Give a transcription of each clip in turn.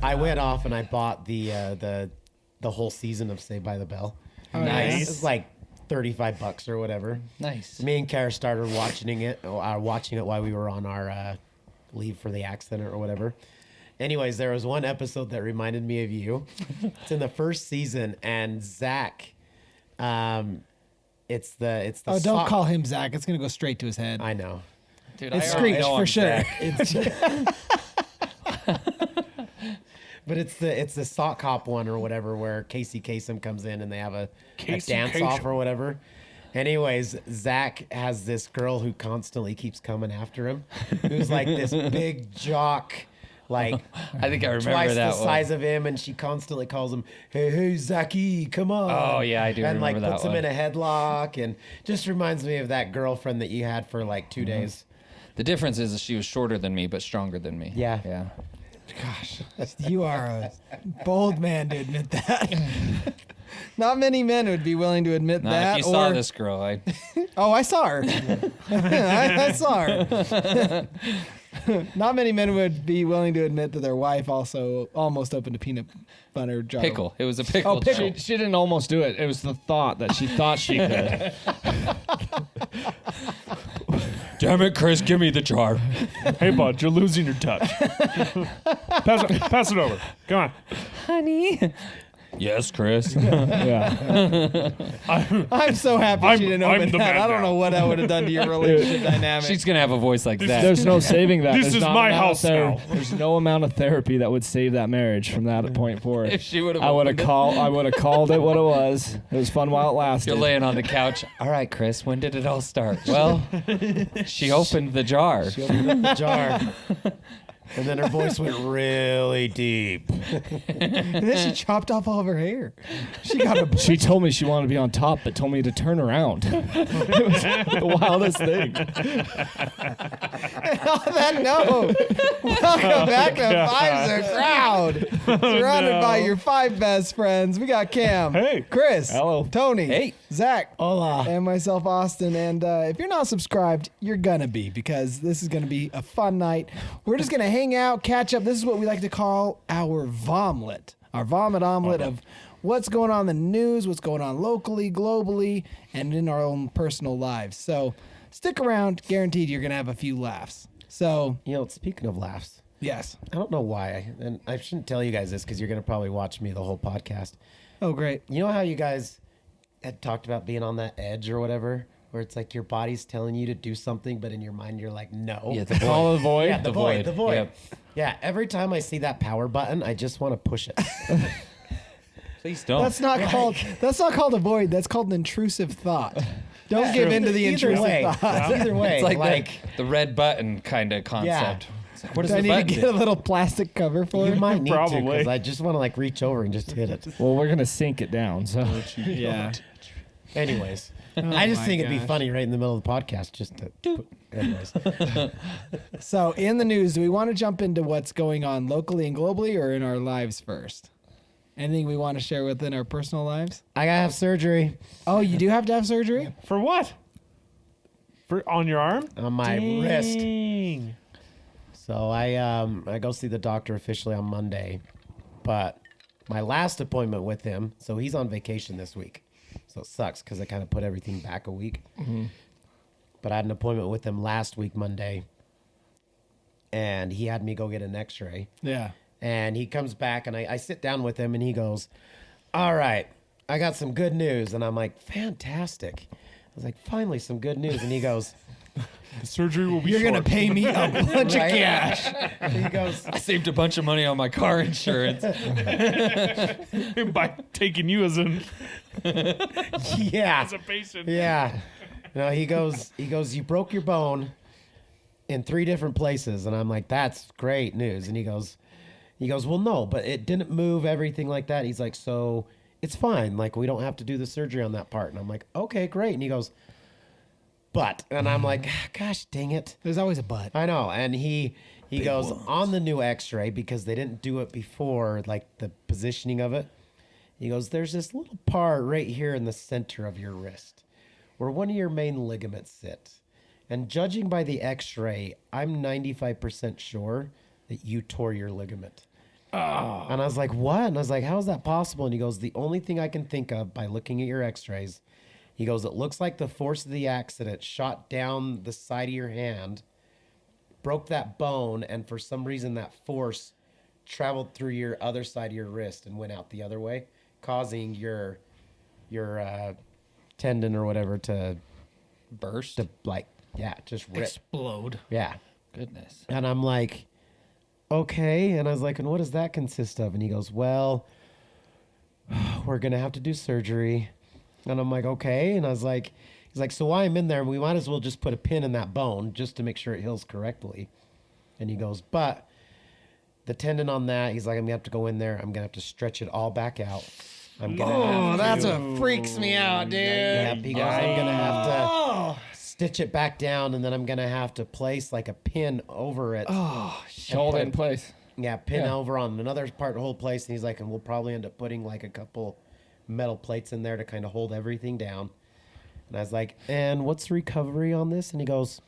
I went off and I bought the whole season of Saved by the Bell. Oh, nice. It was like $35 or whatever. Nice. Me and Kara started watching it while we were on our leave for the accident or whatever. Anyways, there was one episode that reminded me of you. It's in the first season, and Zach, it's the. Oh, don't call him Zach. It's gonna go straight to his head. I know. Dude, It's Screech for sure. But it's the sock hop one or whatever, where Casey Kasem comes in and they have a dance off or whatever. Anyways, Zach has this girl who constantly keeps coming after him, who's like this big jock, like I think I remember twice that the size of him, and she constantly calls him, "Hey, Zachy, come on!" Oh yeah, I do and remember that. And like puts him in a headlock, and just reminds me of that girlfriend that you had for like 2 days. The difference is that she was shorter than me, but stronger than me. Yeah. Yeah. Gosh, you are a bold man to admit that. Not many men would be willing to admit that. If you saw this girl, Oh, I saw her. I saw her. Not many men would be willing to admit that their wife also almost opened a peanut butter jar. pickle. It was a pickle. Oh, pickle. She didn't almost do it. It was the thought that she thought she could. Damn it, Chris, give me the jar. Hey, bud, you're losing your touch. Pass it over. Come on. Honey. Yes, Chris. Yeah. I'm so happy she didn't open the that. man I don't now. know what that would have done to your relationship dynamic. She's gonna have a voice like that. There's no saving that. This There's is not my amount of house now. There's no amount of therapy that would save that marriage from that point forward. If she would have, I would have called it what it was. It was fun while it lasted. You're laying on the couch. All right, Chris, when did it all start? Well, she opened the jar. She opened up the jar. And then her voice went really deep. And then she chopped off all of her hair. She got a. She told me she wanted to be on top, but told me to turn around. It was the wildest thing. On that note, welcome back to Five's a Crowd. Surrounded by your 5 best friends. We got Cam, Hey. Chris, Hello. Tony, Hey. Zach, Hola. and myself, Austin. And if you're not subscribed, you're gonna be, because this is gonna be a fun night. We're just gonna hang out, catch up. This is what we like to call our vomlet, our vomit omelet of what's going on in the news, what's going on locally, globally, and in our own personal lives. So stick around, guaranteed you're gonna have a few laughs. So You know, speaking of laughs, yes. I don't know why, and I shouldn't tell you guys this because you're going to probably watch me the whole podcast. Oh, great. You know how you guys had talked about being on that edge or whatever, where it's like your body's telling you to do something, but in your mind you're like, no. Yeah, the void. Call the void. Yeah, the void. Yep. Yeah, every time I see that power button, I just want to push it. Please don't. That's not called a void. That's called an intrusive thought. Don't give in to the Either intrusive way. thought. Either way. It's like, the red button kind of concept. It's like, what does Do I the need to button get do? a little plastic cover for you it? might need to Probably. because I just want to like reach over and just hit it. Well, we're gonna sink it down. So Yeah. Anyways, I just my think it'd be gosh. funny right in the middle of the podcast just to. Anyways, So in the news, do we want to jump into what's going on locally and globally, or in our lives first? Anything we want to share within our personal lives? I gotta have surgery Oh, you do have to have surgery? For what? On your arm? on my wrist. Dang. So I go see the doctor officially on Monday, but my last appointment with him, so he's on vacation this week, so it sucks because I kind of put everything back a week. But I had an appointment with him last week Monday, and he had me go get an X-ray. Yeah. And he comes back, and I sit down with him, and he goes, "All right, I got some good news." And I'm like, "Fantastic." I was like, "Finally, some good news." And he goes, The surgery will be You're going to short. pay me a bunch of Right? cash. he goes, I saved a bunch of money on my car insurance. by taking you as a "Yeah, patient. yeah." No, he goes, "You broke your bone in 3 different places." And I'm like, "That's great news." And he goes, "Well, no, but it didn't move, everything like that." He's like, "So it's fine. Like, we don't have to do the surgery on that part." And I'm like, "Okay, great." And he goes, "But," and I'm like, "Gosh, dang it." There's always a but. I know. And he goes, "On the new X-ray, because they didn't do it before, like the positioning of it." He goes, "There's this little part right here in the center of your wrist where one of your main ligaments sit. And judging by the X-ray, I'm 95% sure that you tore your ligament." And I was like, what? And I was like, how is that possible? And he goes, the only thing I can think of by looking at your x-rays, he goes, it looks like the force of the accident shot down the side of your hand, broke that bone, and for some reason that force traveled through your other side of your wrist and went out the other way, causing your tendon or whatever to Burst. just rip. Explode. Yeah. Goodness. And I'm like, okay. And I was like, and what does that consist of? And he goes, well, we're going to have to do surgery. And I'm like, okay. And I was like, he's like, so while I'm in there, we might as well just put a pin in that bone just to make sure it heals correctly. And he goes, but the tendon on that, he's like, I'm going to have to go in there. I'm going to have to stretch it all back out. I'm going to have to. That's what freaks me out, dude. Yeah, he goes, I'm going to have to stitch it back down, and then I'm going to have to place like a pin over it. Hold it in place. Yeah, pin over on another part to hold place. And he's like, and we'll probably end up putting like a couple metal plates in there to kind of hold everything down. And I was like, and what's the recovery on this? And he goes,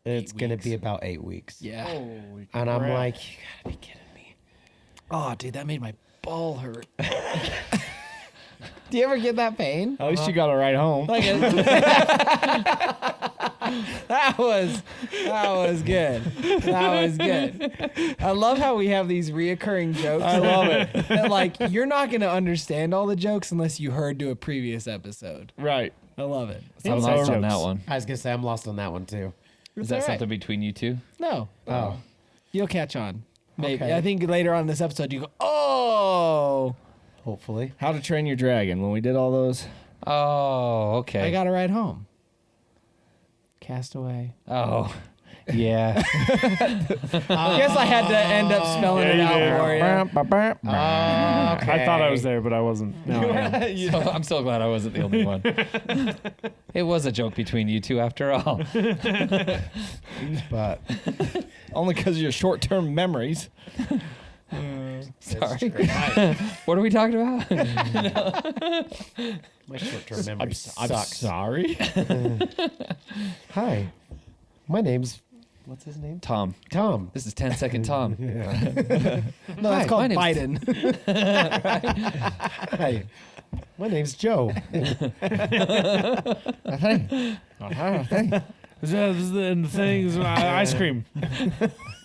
it's going to be about 8 weeks. Yeah. And I'm like, you got to be kidding me. Oh, dude, that made my ball hurt. Do you ever get that pain? At least you got a ride home. That was good. That was good. I love how we have these reoccurring jokes. I love it. That, like, you're not going to understand all the jokes unless you heard to a previous episode. Right. I love it. I'm lost on that one. I was going to say, I'm lost on that one too. Is that all right. something between you two? No. Oh. You'll catch on. Maybe. Okay. I think later on in this episode, you go, oh, Hopefully. How to Train Your Dragon. When we did all those. Oh, okay. I got to ride home. Castaway. Oh, yeah. I guess I had to end up spelling it out for you. Okay. I thought I was there, but I wasn't. No, I am. So I'm so glad I wasn't the only one. It was a joke between you two after all. But Only because of your short-term memories. Sorry. What are we talking about? my short-term memory I'm sucks. sorry. Hi. My name's, what's his name? Tom. Tom. This is 10-second Tom. Yeah. No, that's Hi, called my Biden. Hi. My name's Joe. This is the things, ice cream.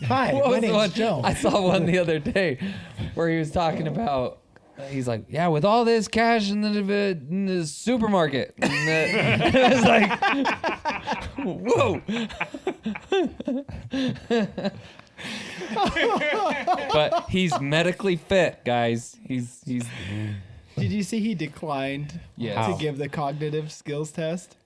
Hi. What My was the name's one? Joe. I saw one the other day where he was talking about. He's like, yeah, with all this cash in the supermarket. And I was like, whoa. But he's medically fit, guys. He's Did you see he declined yes. to give the cognitive skills test?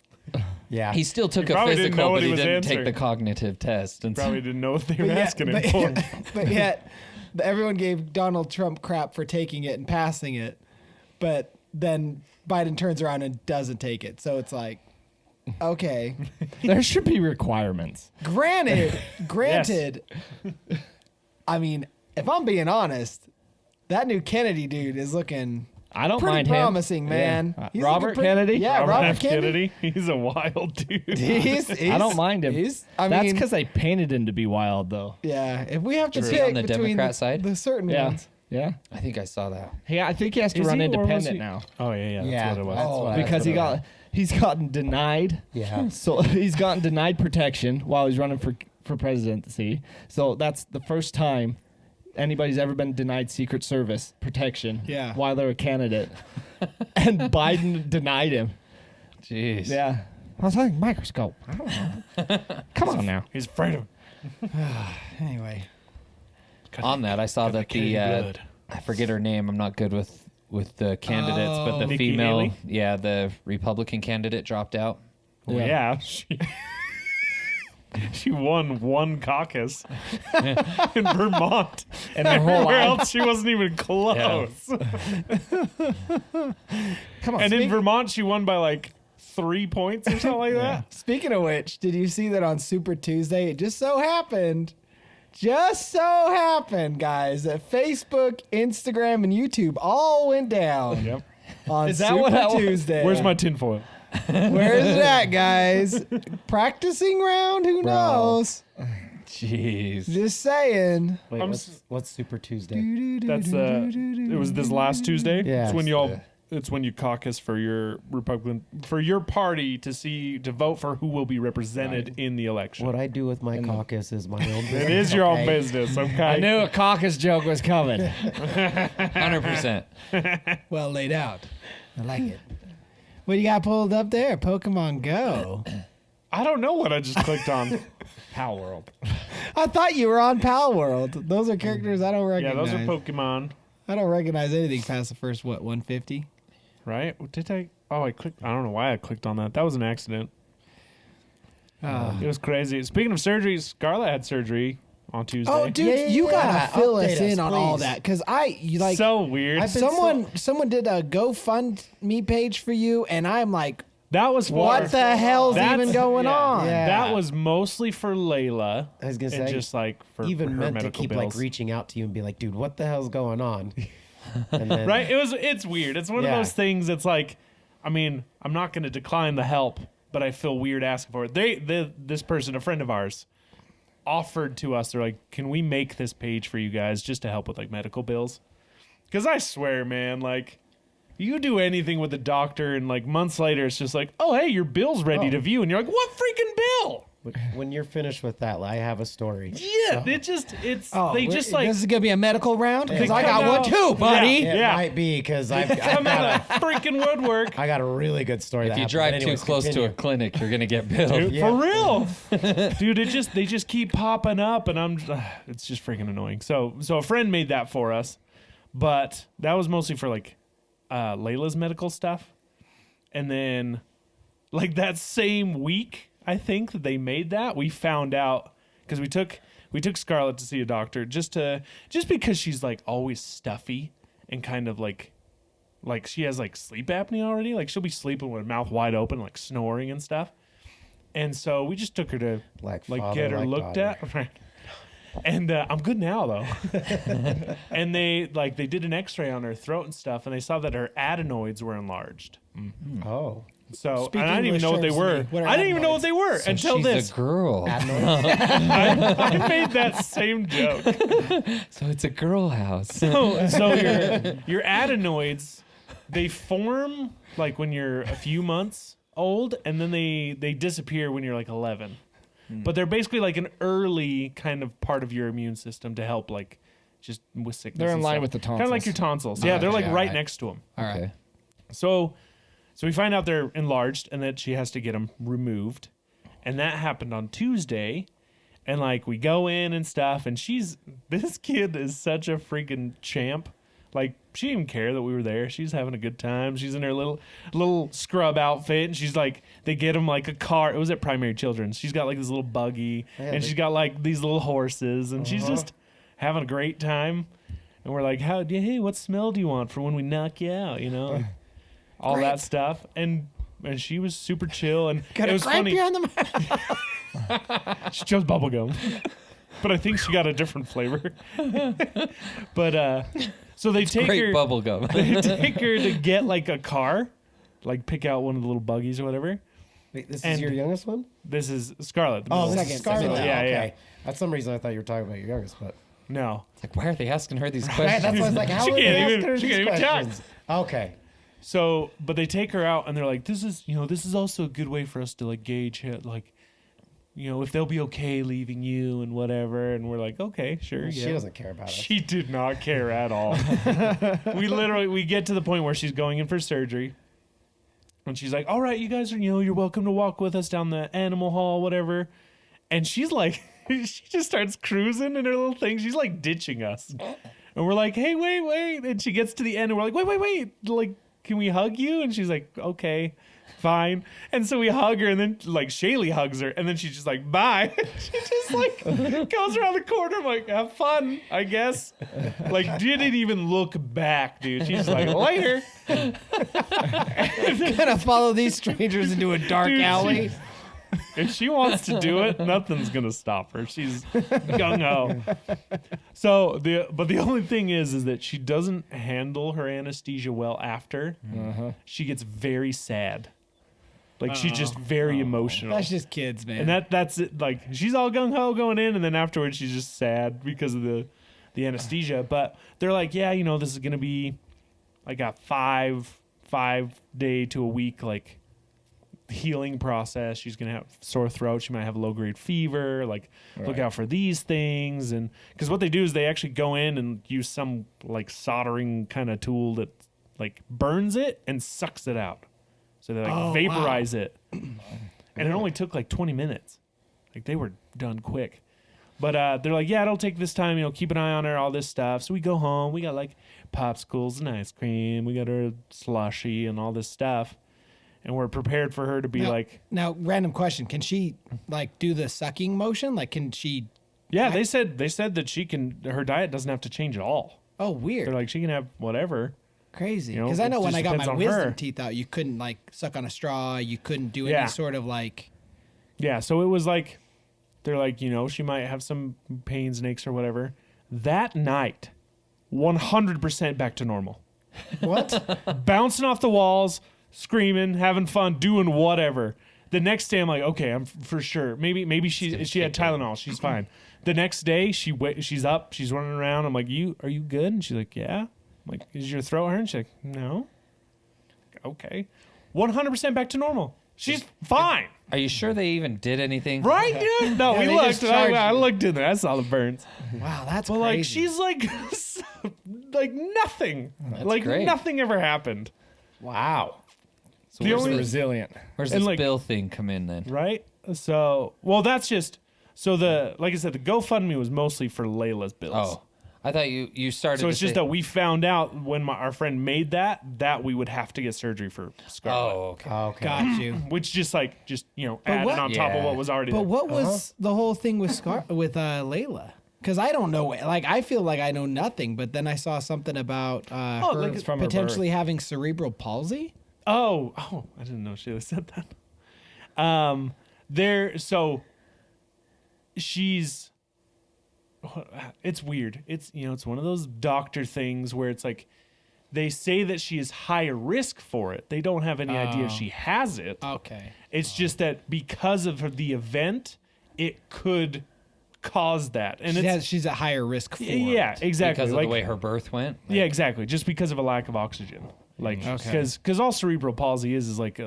Yeah. He still took He a probably didn't know physical, what but he he was didn't take answering. the cognitive test. And Probably didn't know what they were But asking him for. but yet, everyone gave Donald Trump crap for taking it and passing it, but then Biden turns around and doesn't take it. So it's like, okay, There should be requirements. granted. I mean, if I'm being honest, that new Kennedy dude is looking I don't pretty mind promising, him. man. Yeah. He's Robert looking pretty- Kennedy? Yeah, Robert F. Kennedy. He's a wild dude. He's, I don't mind him. I That's mean, because they painted him to be wild, though. yeah, if we have to Is he pick on the between Democrat side? the certain Yeah. ones. Yeah. I think I saw that. I think he has to Is run he, or was independent he- now Oh, yeah. That's Yeah, what it was. that's what I- because he's gotten denied. Yeah. So he's gotten denied protection while he's running for presidency. So that's the first time anybody's ever been denied Secret Service protection while they're a candidate. And Biden denied him. Jeez. Yeah. I was like, microscope. I don't know. Come on now. He's afraid of him. Anyway, On that, I saw that the I forget her name. I'm not good with the candidates, but the Nikki female, Haley? the Republican candidate dropped out. Well, yeah. She won one caucus in Vermont. And her whole Everywhere life. else, she wasn't even close. Come on. And in Vermont, she won by like 3 points or something like that. speaking of which, did you see that on Super Tuesday? It just so happened, guys, that Facebook, Instagram, and YouTube all went down Yep. on Is that Super what that was? Tuesday. Where's my tinfoil? Where's that, guys? Practicing round? Who knows? Jeez. Just saying. Wait, I'm what's Super Tuesday? That's it was this last Tuesday. Yeah. It's when you caucus for your party to vote for who will be represented in the election. What I do with my caucus is my own business. It is your own okay? business, okay? I knew a caucus joke was coming. 100%. Well laid out. I like it. What do you got pulled up there? Pokemon Go. I don't know what I just clicked on. Pal World. I thought you were on Pal World. Those are characters I don't Yeah, recognize. those are Pokemon, I don't recognize anything past the first, 150? right? Did I? Oh, I clicked. I don't know why I clicked on that. That was an accident. It was crazy. Speaking of surgery, Scarlett had surgery on Tuesday. Oh, dude, Yeah, you gotta fill update us in us, on all please. that because so weird. I've been someone did a GoFundMe page for you, and I'm like, That was what the hell's That's- even going yeah. on? Yeah. That was mostly for Layla. I was gonna and say, just like for even her meant to medical keep bills. like reaching out to you and be like, dude, what the hell's going on? And then, Right? It's weird. It's one of Yeah. those things. It's like, I mean, I'm not going to decline the help, but I feel weird asking for it. This person, a friend of ours, offered to us. They're like, can we make this page for you guys just to help with like medical bills? Because I swear, man, like. You do anything with the doctor, and like months later, it's just like, oh, hey, your bill's ready to view, and you're like, what freaking bill? when you're finished with that, I have a story. Yeah, they just this is gonna be a medical round because They I got come one out- too, buddy. It Yeah. might be because I've come got out of freaking woodwork. I got a really good story. If that you happened. drive But too anyways, close to a continue. clinic, you're gonna get billed. Dude, Yeah. for real, dude. They just keep popping up, and it's just freaking annoying. So a friend made that for us, but that was mostly for like Layla's medical stuff, and then like that same week, I think that they made that. We found out because we took Scarlett to see a doctor just because she's like always stuffy and kind of like she has like sleep apnea already. Like she'll be sleeping with her mouth wide open, like snoring and stuff. And so we just took her to Like like father, get her like looked daughter. at. Right. And I'm good now though. And they did an X-ray on her throat and stuff, and they saw that her adenoids were enlarged. Oh, So Speak and I didn't even English know what they terms to were. me. What are I didn't even know what they were So until she's this. a girl. I made that same joke. So it's a girl house. So your adenoids, they form like when you're a few months old, and then they disappear when you're like 11. But they're basically like an early kind of part of your immune system to help like just with sickness. They're in and line stuff. with the Kind of like your tonsils. tonsils. Yeah, they're like yeah, right right. next to them. All right. Okay. So we find out they're enlarged and that she has to get them removed. And that happened on Tuesday. And like we go in and stuff, and this kid is such a freaking champ. Like she didn't even care that we were there. She's having a good time. She's in her little scrub outfit, and she's like, they get him like a car. It was at Primary Children's. She's got like this little buggy, and she's got like these little horses, and she's just having a great time. And we're like, hey, what smell do you want for when we knock you out? You know, all that stuff. And she was super chill, and Got it a was cramp funny. you on the mouth. She chose bubblegum. But I think she got a different flavor. But so they take Great her bubble gum. they take her to get like a car, like pick out one of the little buggies or whatever. wait, this And- is your youngest one? This is Scarlett. the Oh, middle. this is Scarlett. second. Yeah, okay. At some reason, I thought you were talking about your youngest, but No. It's like, why are they asking her these Right, questions? that's why I was like, how She are they can't even- asking her she these can't even talk. questions? Okay. So, but they take her out and they're like, this is also a good way for us to like gauge it, like, if they'll be okay leaving you and whatever. And we're like, okay, sure. She yeah. doesn't care about us. She did not care at all. we get to the point where she's going in for surgery. And she's like, all right, you guys are, you're welcome to walk with us down the animal hall, whatever. And she's like, she just starts cruising in her little thing. She's like ditching us. And we're like, hey, wait. And she gets to the end and we're like, wait. Like, can we hug you? And she's like, okay, fine. And so we hug her, and then like Shaylee hugs her, and then she's just like, bye. She just like goes around the corner. I'm like, have fun, I guess. Like, didn't even look back, dude. She's just like, later. Gonna follow these strangers into a dark Dude, alley. If she wants to do it, nothing's gonna stop her. She's gung ho. So the only thing is that she doesn't handle her anesthesia well after. She gets very sad. Like she's just very emotional. That's just kids, man. And that's it. Like she's all gung ho going in, and then afterwards she's just sad because of the anesthesia. But they're like, yeah, this is gonna be like a 5-day to a week like healing process. She's gonna have sore throat. She might have a low grade fever. Like look out for these things. And because what they do is they actually go in and use some like soldering kind of tool that like burns it and sucks it out. So they like vaporize it. And it only took like 20 minutes. Like they were done quick. But they're like, yeah, it'll take this time, keep an eye on her, all this stuff. So we go home. We got like popsicles and ice cream. We got her slushy and all this stuff. And we're prepared for her to be Now, random question. Can she like do the sucking motion? Like, can she? Yeah, they said that she can, her diet doesn't have to change at all. Oh, weird. They're like, she can have whatever. Crazy. Because I know it when just I got depends my on wisdom her. teeth out, you couldn't like suck on a straw. You couldn't do any Yeah. sort of like. Yeah, so it was like, they're like, she might have some pains and aches or whatever. That night, 100% back to normal. What? Bouncing off the walls, screaming, having fun, doing whatever. The next day, I'm like, okay, I'm for sure. Maybe she had Tylenol. She's fine. The next day, she's up. She's running around. I'm like, are you good? And she's like, yeah. I'm like, is your throat hurting? She's like, no. Okay. 100% back to normal. She's fine. Are you sure they even did anything? Right, dude? No, Yeah, we they looked. just charged I you. looked in there. I saw the burns. Wow, that's But crazy. like, she's like, like nothing. Like great. nothing ever happened. Wow. So The where's, only- Resilient. where's and this like- bill thing come in then? Right? So, well, that's just, like I said, the GoFundMe was mostly for Layla's bills. Oh, I thought you started. So to it's just say- that we found out when our friend made that we would have to get surgery for Scarlet. Oh, okay. Okay. got you. Which just added what- on top of Yeah. what was already But there. what was the whole thing with Layla? Because I don't know. Like, I feel like I know nothing. But then I saw something about her look, it's from her potentially having cerebral palsy. Oh, I didn't know Sheila said that. So she's, it's weird. It's, it's one of those doctor things where it's like, they say that she is higher risk for it. They don't have any idea if she has it. Okay. It's just that because of the event, it could cause that. And She's at higher risk for it. yeah, exactly. Because of Like, the way her birth went. yeah, exactly. Just because of a lack of oxygen. Like, because all cerebral palsy is like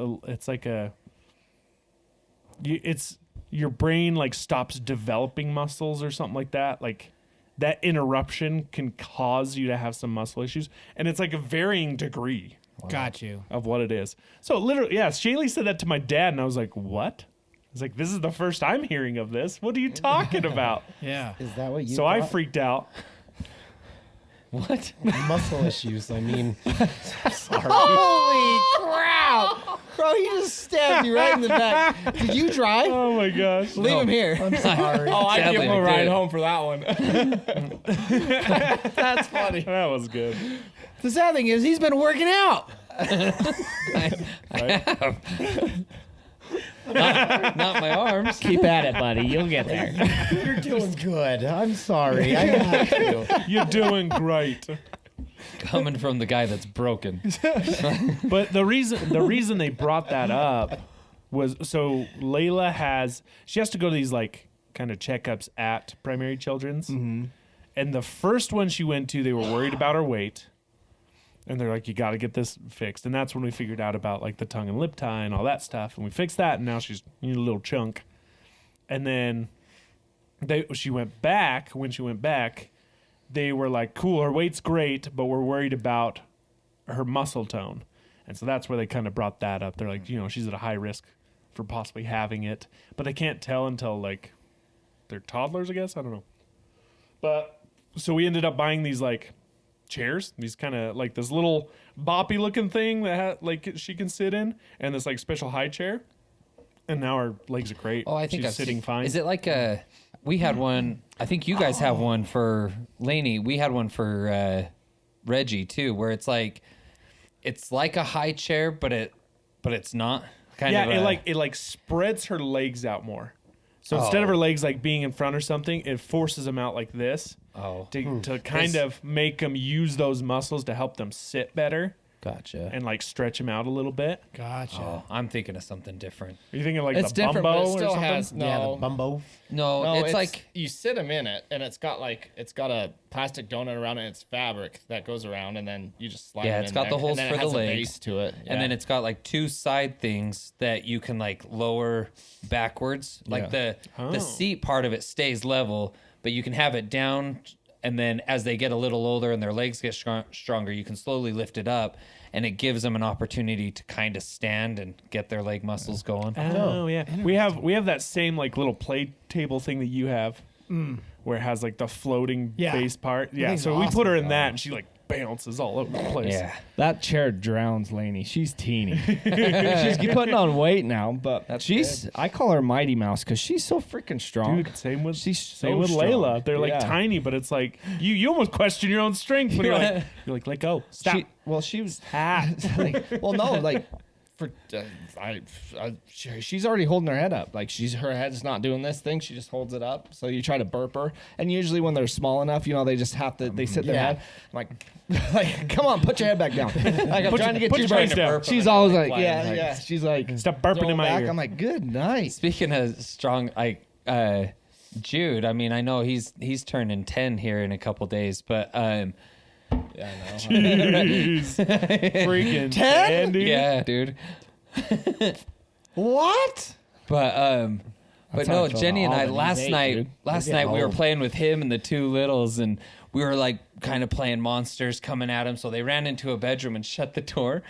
it's your brain like stops developing muscles or something like that. Like that interruption can cause you to have some muscle issues, and it's like a varying degree Got you. of what it is. So literally, yeah, Shaylee said that to my dad, and I was like, "What?" I was like, "This is the first I'm hearing of this. What are you talking about?" Yeah. Is that what you So I thought? freaked out. What? Muscle issues. I mean, sorry. Holy crap! Bro, he just stabbed you right in the back. Did you drive? Oh my gosh! Leave him here. I'm sorry. Oh, I'd Sadly, give him I a ride did. home for that one. That's funny. That was good. The sad thing is, he's been working out. Not my arms. Keep at it, buddy. You'll get there. You're doing good. I'm sorry. I have to. You're doing great. Coming from the guy that's broken. But the reason they brought that up was so Layla has to go to these like kind of checkups at Primary Children's, and the first one she went to, they were worried about her weight, and they're like, you got to get this fixed, and that's when we figured out about like the tongue and lip tie and all that stuff, and we fixed that, and now she's a little chunk, and then when she went back. They were like, cool, her weight's great, but we're worried about her muscle tone. And so that's where they kind of brought that up. They're like, she's at a high risk for possibly having it. But they can't tell until, like, they're toddlers, I guess. I don't know. But so we ended up buying these, like, chairs. These kind of, like, this little boppy-looking thing that, like, she can sit in. And this, like, special high chair. And now her legs are great. Oh, I think she's I've sitting seen- fine. Is it like a? We had one. I think you guys have one for Lainey. We had one for Reggie too, where it's like a high chair, but it's not. Kind of. It like spreads her legs out more. So instead of her legs like being in front or something, it forces them out like this Oh. to kind of make them use those muscles to help them sit better. Gotcha. and like stretch him out a little bit. Gotcha. Oh, I'm thinking of something different. Are you thinking like It's the different, bumbo but it or still something? has Yeah, the no. bumbo. No, No, it's like you sit them in it, and it's got a plastic donut around it. And it's fabric that goes around, and then you just slide. Yeah, it it's in got there, the holes and then for it the has a legs. base to it, and then yeah. it's got like 2 side things that you can like lower backwards. Like the seat part of it stays level, but you can have it down, and then as they get a little older and their legs get stronger, you can slowly lift it up, and it gives them an opportunity to kind of stand and get their leg muscles going. Oh yeah, we have that same like little play table thing that you have, where it has like the floating Yeah. base part. Yeah, thing's so we awesome. put her in that, and she like bounces all over the place. Yeah. That chair drowns Lainey. She's teeny. She's putting on weight now, but I call her Mighty Mouse because she's so freaking strong. Dude, same with She's same so with strong. Layla. They're like Yeah. tiny, but it's like you almost question your own strength when you're like let go, stop. She was she's already holding her head up. Like her head's not doing this thing. She just holds it up. So you try to burp her, and usually when they're small enough, they just have to. They sit their head. I'm like, come on, put your head back down. Like I'm trying to get put you your trying face to down. burp. She's always like, flying, yeah, like- yeah. She's like, Stop burping throwing in my back. ear. I'm like, good night. Speaking of strong, like Jude, I mean, I know he's turning 10 here in a couple days, but Yeah, I know. Jeez. Freaking 10? dude. yeah, dude. What? But That's how no, I felt Jenny and about I Albany last Date, night dude. last We're night getting we were old. playing with him and the 2 littles, and we were like kind of playing monsters coming at him. So they ran into a bedroom and shut the door.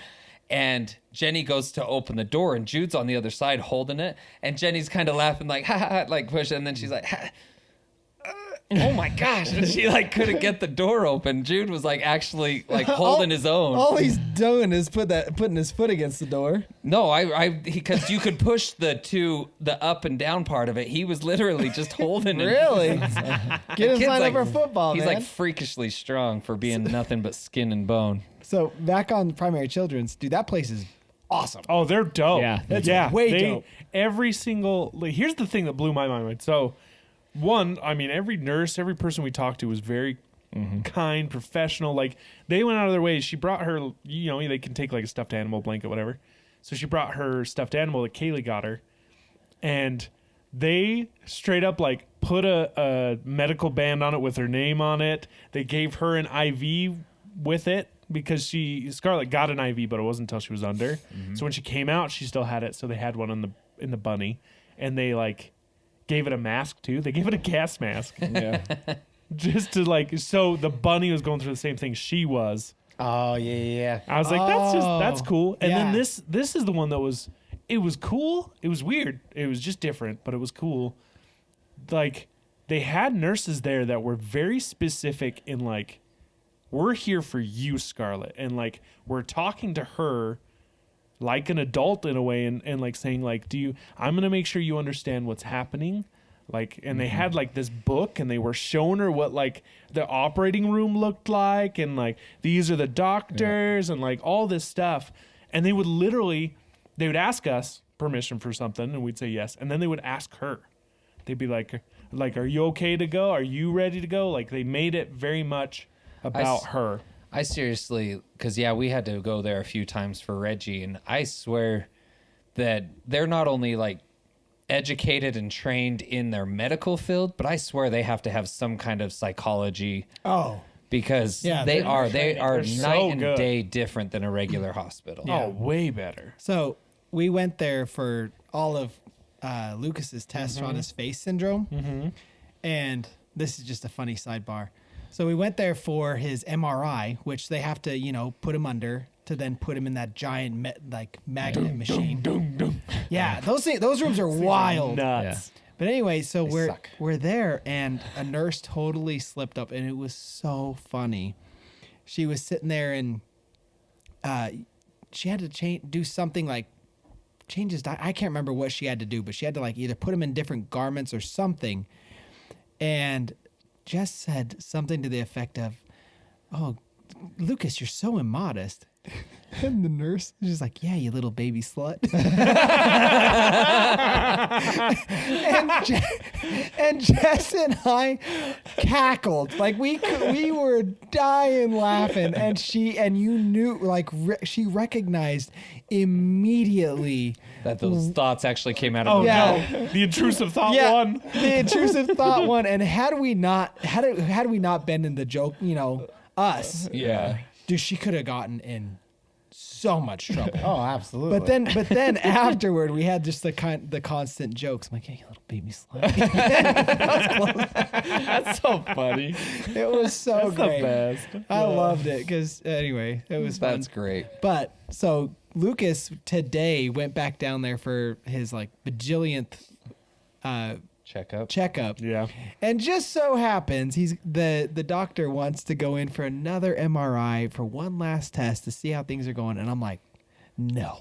And Jenny goes to open the door, and Jude's on the other side holding it. And Jenny's kind of laughing, like, ha, ha, ha, like pushing. And then she's like, ha, oh my gosh. And she like couldn't get the door open. Jude was like actually like holding his own. All he's doing is putting his foot against the door. No, because you could push the up and down part of it. He was literally just holding it. Really? Get Kid's inside like- of her football, He's man. like freakishly strong for being nothing but skin and bone. So back on Primary Children's, dude, that place is awesome. Oh, they're dope. Yeah, That's way they, dope. Every single here's the thing that blew my mind. So, one, I mean, every nurse, every person we talked to was very kind, professional. Like they went out of their way. She brought her, they can take like a stuffed animal, blanket, whatever. So she brought her stuffed animal that Kaylee got her, and they straight up like put a medical band on it with her name on it. They gave her an IV with it because Scarlett got an IV, but it wasn't until she was under. So when she came out, she still had it. So they had one in the bunny, and they like gave it a mask too. They gave it a gas mask Yeah. just to like, so the bunny was going through the same thing she was. Oh yeah. I was like, that's cool. And then yeah. this is the one that was, it was cool. It was weird. It was just different, but it was cool. Like they had nurses there that were very specific in like, we're here for you, Scarlett. And like, we're talking to her like an adult in a way, and like saying like, I'm going to make sure you understand what's happening. Like, and they had like this book, and they were showing her what like the operating room looked like, and like these are the doctors, and like all this stuff. And they would ask us permission for something, and we'd say yes, and then they would ask her. They'd be like, are you okay to go? Are you ready to go? Like they made it very much about her. I seriously, because we had to go there a few times for Reggie, and I swear that they're not only like educated and trained in their medical field, but I swear they have to have some kind of psychology Oh, because Yeah, they they're are They're night so and good. day different than a regular hospital. Oh, way better. so we went there for all of Lucas's tests on his face syndrome, and this is just a funny sidebar. So we went there for his MRI, which they have to, put him under to then put him in that giant magnet machine. Yeah, those rooms are wild. Nuts. But anyway, so They we're suck. we're there, and a nurse totally slipped up, and it was so funny. She was sitting there, and she had to do something like change his diet. I can't remember what she had to do, but she had to like either put him in different garments or something. And Jess said something to the effect of, "Oh, Lucas, you're so immodest." And the nurse is just like, yeah, you little baby slut. and Jess and I cackled. Like we were dying laughing. And you knew, like, she recognized immediately That those thoughts actually came out of her Yeah. mouth. No, the intrusive thought yeah, one. the intrusive thought one. And had we not been in the joke, us, Yeah. dude, she could have gotten in so much trouble. Oh, absolutely. But then afterward, we had just the constant jokes. I'm like, hey, you little baby slut. That's so funny. It was so great. Best. I loved it because anyway, it was fun. That's great. But so Lucas today went back down there for his like bajillionth checkup. Yeah. And just so happens the doctor wants to go in for another MRI for one last test to see how things are going. And I'm like, no.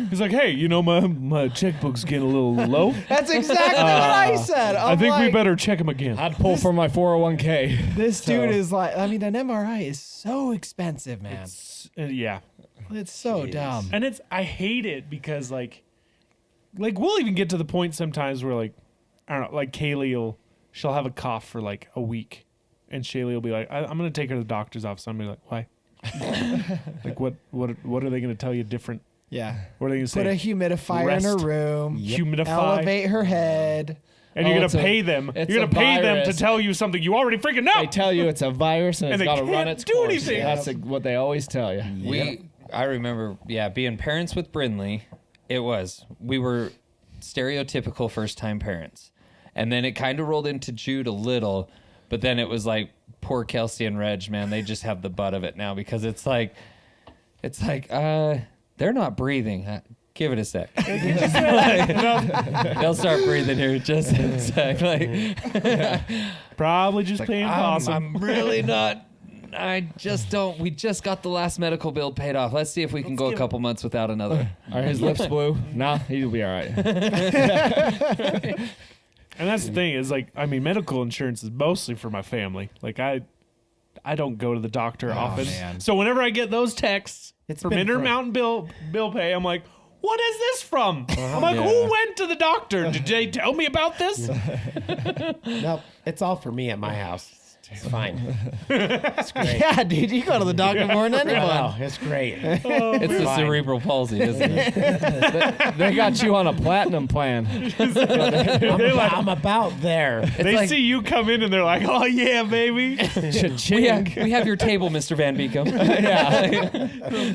He's like, hey, my checkbook's getting a little low. That's exactly what I said. I I'm think we like, better check him again. I'd pull from my 401k. This dude is like, I mean, an MRI is so expensive, man. Yeah. It's so dumb. And I hate it because like we'll even get to the point sometimes where like, I don't know, like Kaylee she'll have a cough for like a week and Shaylee will be like, I'm going to take her to the doctor's office. I'm going to be like, why? Like what are they going to tell you different? Yeah. What are they going to say? Put a humidifier in her Rest. room. Humidify. Elevate her head. And you're Oh, going it's to a- pay them. it's You're going a to pay them to virus. tell you something you already freaking know. They tell you it's a virus and And it's they got to run can't its do course. anything. That's what they always tell you. I remember, being parents with Brindley. We were stereotypical first-time parents. And then it kind of rolled into Jude a little, but then it was like poor Kelsey and Reg, man, they just have the butt of it now because it's like, they're not breathing. Give it a sec. They'll start breathing here just in a sec. Like, Probably just playing possum. I'm really not. I just don't. We just got the last medical bill paid off. Let's see if we can go a couple months without another. Are his lips blue? Nah, he'll be all right. And that's the thing is like, I mean, medical insurance is mostly for my family. Like I don't go to the doctor often. man. So whenever I get those texts It's from been Intermountain bill pay, I'm like, what is this from? I'm like, who went to the doctor? Did they tell me about this? Nope, it's all for me at my house. It's fine. It's great. Yeah, dude, you go to the doctor more than anyone. Wow, it's great. It's the Fine. cerebral palsy, isn't it? They got you on a platinum plan. I'm about there. They see you come in and they're like, oh yeah, baby. We have your table, Mr. Van Beekum.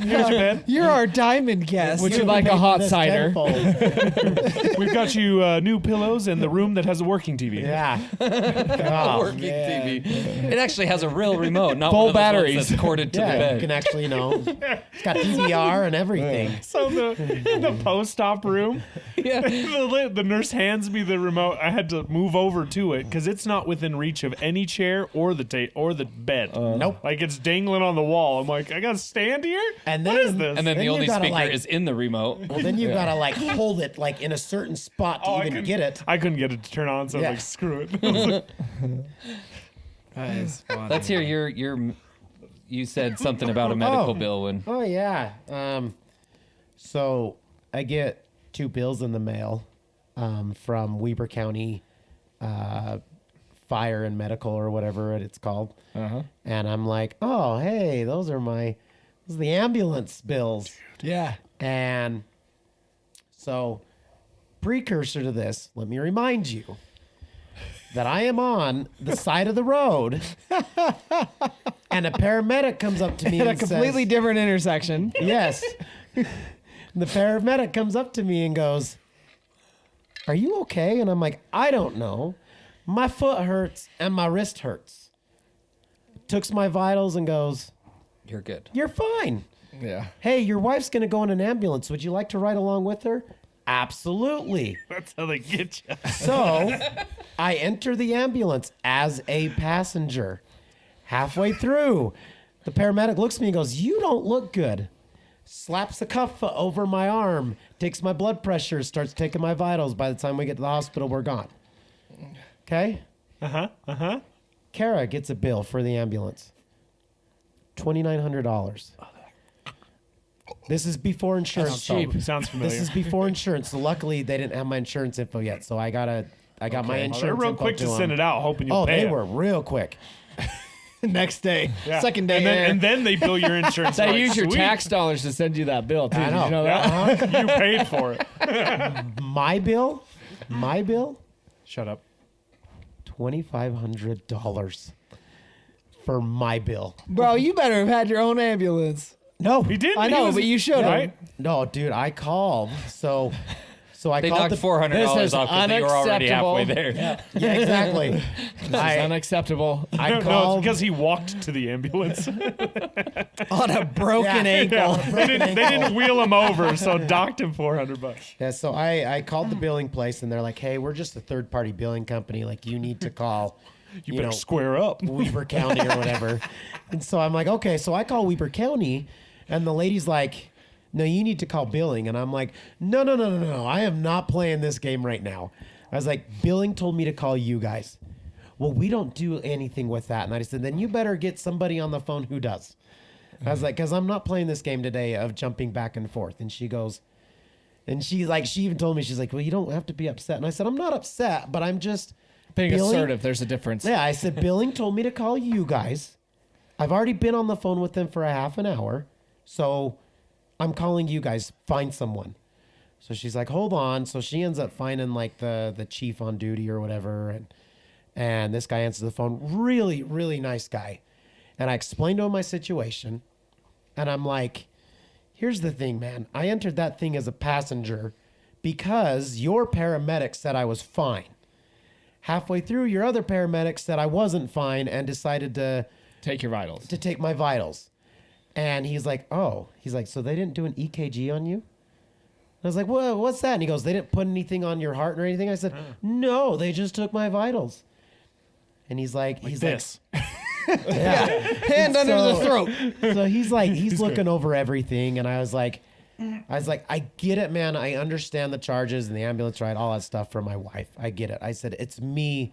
Here's your bed. You're our diamond guest. Would you like a hot This cider? tenfold. We've got you new pillows and the room that has a working TV. Yeah. Oh, Working man. TV. It actually has a real remote, not Full one of those ones batteries. that's corded to the Yeah, you bed. can actually, it's got DVR and everything. So in the post-op room, the nurse hands me the remote. I had to move over to it because it's not within reach of any chair or the bed. Nope. Like it's dangling on the wall. I'm like, I gotta stand here. And What then- is this? And then Then the you only gotta, speaker like- is in the remote. Well, then you gotta hold it in a certain spot to even get it. I couldn't get it to turn on, so I was Yeah. like, screw it. I was like, That is funny. Let's hear you said something about a medical bill when Oh yeah. So I get 2 bills in the mail from Weber County Fire and Medical or whatever it's called. And I'm like, oh hey, those are the ambulance bills. Yeah. And so, precursor to this, let me remind you that I am on the side of the road and a paramedic comes up to me At a and completely says, different intersection. yes. The paramedic comes up to me and goes, are you okay? And I'm like, I don't know. My foot hurts and my wrist hurts. Tooks my vitals and goes, you're good. you're fine. Yeah. Hey, your wife's going to go in an ambulance. Would you like to ride along with her? Absolutely. that's how they get you. So I enter the ambulance as a passenger. Halfway through, the paramedic looks at me and goes, you don't look good. Slaps the cuff over my arm, takes my blood pressure, starts taking my vitals. By the time we get to the hospital, we're gone. Okay? Kara gets a bill for the ambulance. $2,900. This is before insurance. Sounds cheap. Sounds familiar. This is before insurance. So luckily they didn't have my insurance info yet. So I got my insurance. They're real info quick to them. send it out, hoping you Oh, pay they it. were real quick. Next day, Yeah. second day, and then they bill your insurance. They Like, use your sweet. tax dollars to send you that bill too. I Did know. you know that? You paid for it. My bill, Shut up. $2,500 for my bill. bro, you better have had your own ambulance. No, He did. I know, but you should have. right. No, dude, I called. So I They called knocked $400 This is off because you were already halfway unacceptable. there. Yeah, exactly. It's I unacceptable. I No, it's called. because he walked to the ambulance. On a broken Yeah. ankle. They didn't wheel him over, so docked him $400. Yeah, so I called the billing place and they're like, "Hey, we're just a third-party billing company. Like, you need to call, You better square up. Weber County or whatever." And so I'm like, "Okay." So I call Weber County, and the lady's like, "No, you need to call billing." And I'm like, "No. I am not playing this game right now." I was like, "Billing told me to call you guys." "Well, we don't do anything with that." And I said, "Then you better get somebody on the phone who does." I was like, "Because I'm not playing this game today of jumping back and forth." And she goes, and she even told me, she's like, "Well, you don't have to be upset." And I said, "I'm not upset, but I'm just Being billing- assertive, there's a difference. Yeah, I said, billing told me to call you guys. I've already been on the phone with them for a half an hour. So I'm calling you guys. Find someone." So she's like, "Hold on." So she ends up finding like the chief on duty or whatever. And this guy answers the phone. Really, really nice guy. And I explained to him my situation. And I'm like, "Here's the thing, man. I entered that thing as a passenger because your paramedic said I was fine. Halfway through, your other paramedic said I wasn't fine and decided to Take your vitals. take my vitals." And he's like, "Oh." He's like, "So they didn't do an EKG on you?" I was like, "Well, what's that?" And he goes, "They didn't put anything on your heart or anything?" I said, "No, they just took my vitals." And he's like, This. yeah. Hand under the throat. So he's looking over everything, and I was like, "I get it, man. I understand the charges and the ambulance ride, all that stuff for my wife. I get it." I said, "It's me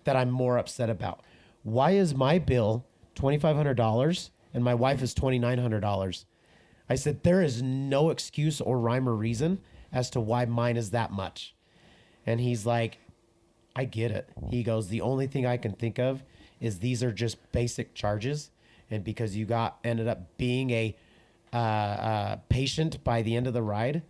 that I'm more upset about. Why is my bill $2,500 and my wife is $2,900? I said, there is no excuse or rhyme or reason as to why mine is that much." And he's like, "I get it." He goes, "The only thing I can think of is these are just basic charges. And because you ended up being a patient by the end of the ride,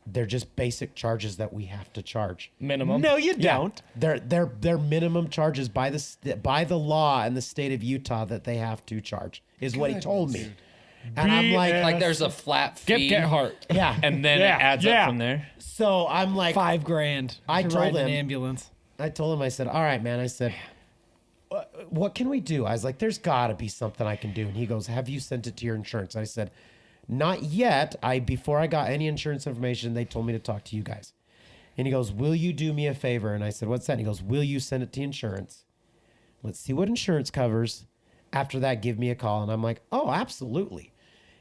they're just basic charges that we have to charge." Minimum. No, you don't. They're minimum charges by the law in the state of Utah that they have to charge, is what he told me. And I'm like, BS. Like there's a flat fee. Get heart. yeah. And then Yeah, it adds yeah. up from there. So I'm like, $5,000. I to told ride an him- ambulance. I told him, I said, "All right, man." I said, "What can we do?" I was like, "There's got to be something I can do." And he goes, "Have you sent it to your insurance?" I said, "Not yet. Before I got any insurance information, they told me to talk to you guys." And he goes, "Will you do me a favor?" And I said, "What's that?" And he goes, "Will you send it to insurance? Let's see what insurance covers. After that, give me a call." And I'm like, "Oh, absolutely."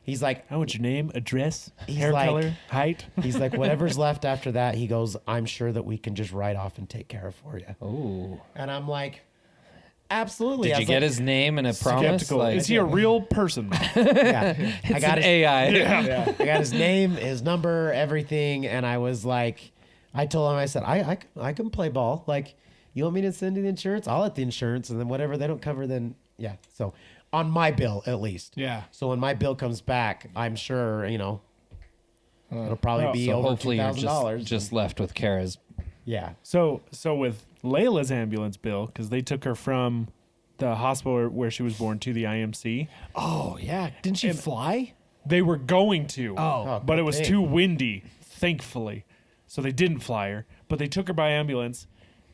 He's like, I want your name, address, He's hair like- color, height. he's like, "Whatever's left after that," he goes, "I'm sure that we can just write off and take care of for you." Ooh. And I'm like, "Absolutely." Did I you was get like, his name and a promise? Skeptical. Like, Is he a real person? Yeah. I got an his, AI. I got his name, his number, everything, and I was like, I told him, I said, I can play ball. Like, you want me to send you the insurance? I'll let the insurance, and then whatever they don't cover, then yeah. So on my bill, at least. Yeah. So when my bill comes back, I'm sure it'll probably be So over hopefully you're $2,000. just left with Kara's. Yeah. So with Layla's ambulance bill, because they took her from the hospital where she was born to the IMC, Oh, yeah. Didn't she fly? they were going to. Oh. But good it was thing. too windy, thankfully. So they didn't fly her, but they took her by ambulance.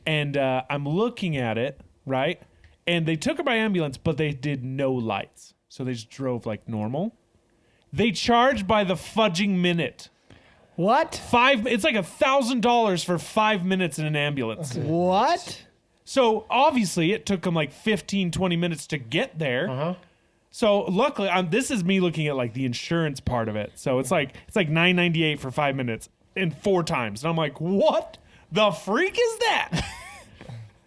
And I'm looking at it, right? And they took her by ambulance, but they did no lights. So they just drove like normal. They charged by the fudging minute. What? It's like $1,000 for 5 minutes in an ambulance. What? So obviously it took them like 15, 20 minutes to get there. Uh-huh. So luckily, this is me looking at like the insurance part of it. So it's like $9.98 for 5 minutes and 4 times. And I'm like, what the freak is that?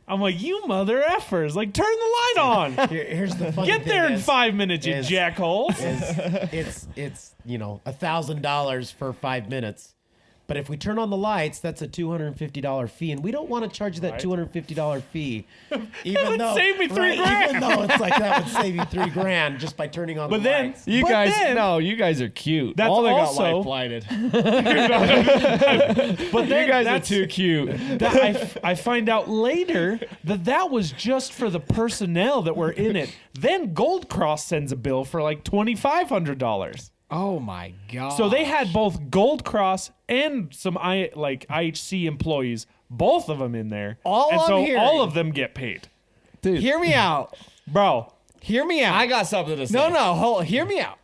I'm like, you mother effers. Like, turn the light on. Here's the funny Get there thing in 5 minutes, you jackhole. It's $1,000 for 5 minutes. But if we turn on the lights, that's a $250 fee, and we don't want to charge that $250 fee. Even though save me $3,000. Even though it's like that would save you $3,000 just by turning on the lights. You guys are cute. That's All they got also- light lighted. But then You guys are that's- too cute. I find out later that was just for the personnel that were in it. Then Gold Cross sends a bill for like $2,500. Oh my god! So they had both Gold Cross and some IHC employees, both of them in there. All and I'm so hearing- all of them get paid. Dude, Hear me out. Bro, Hear me out. I got something to say. No, hold on. Hear me out.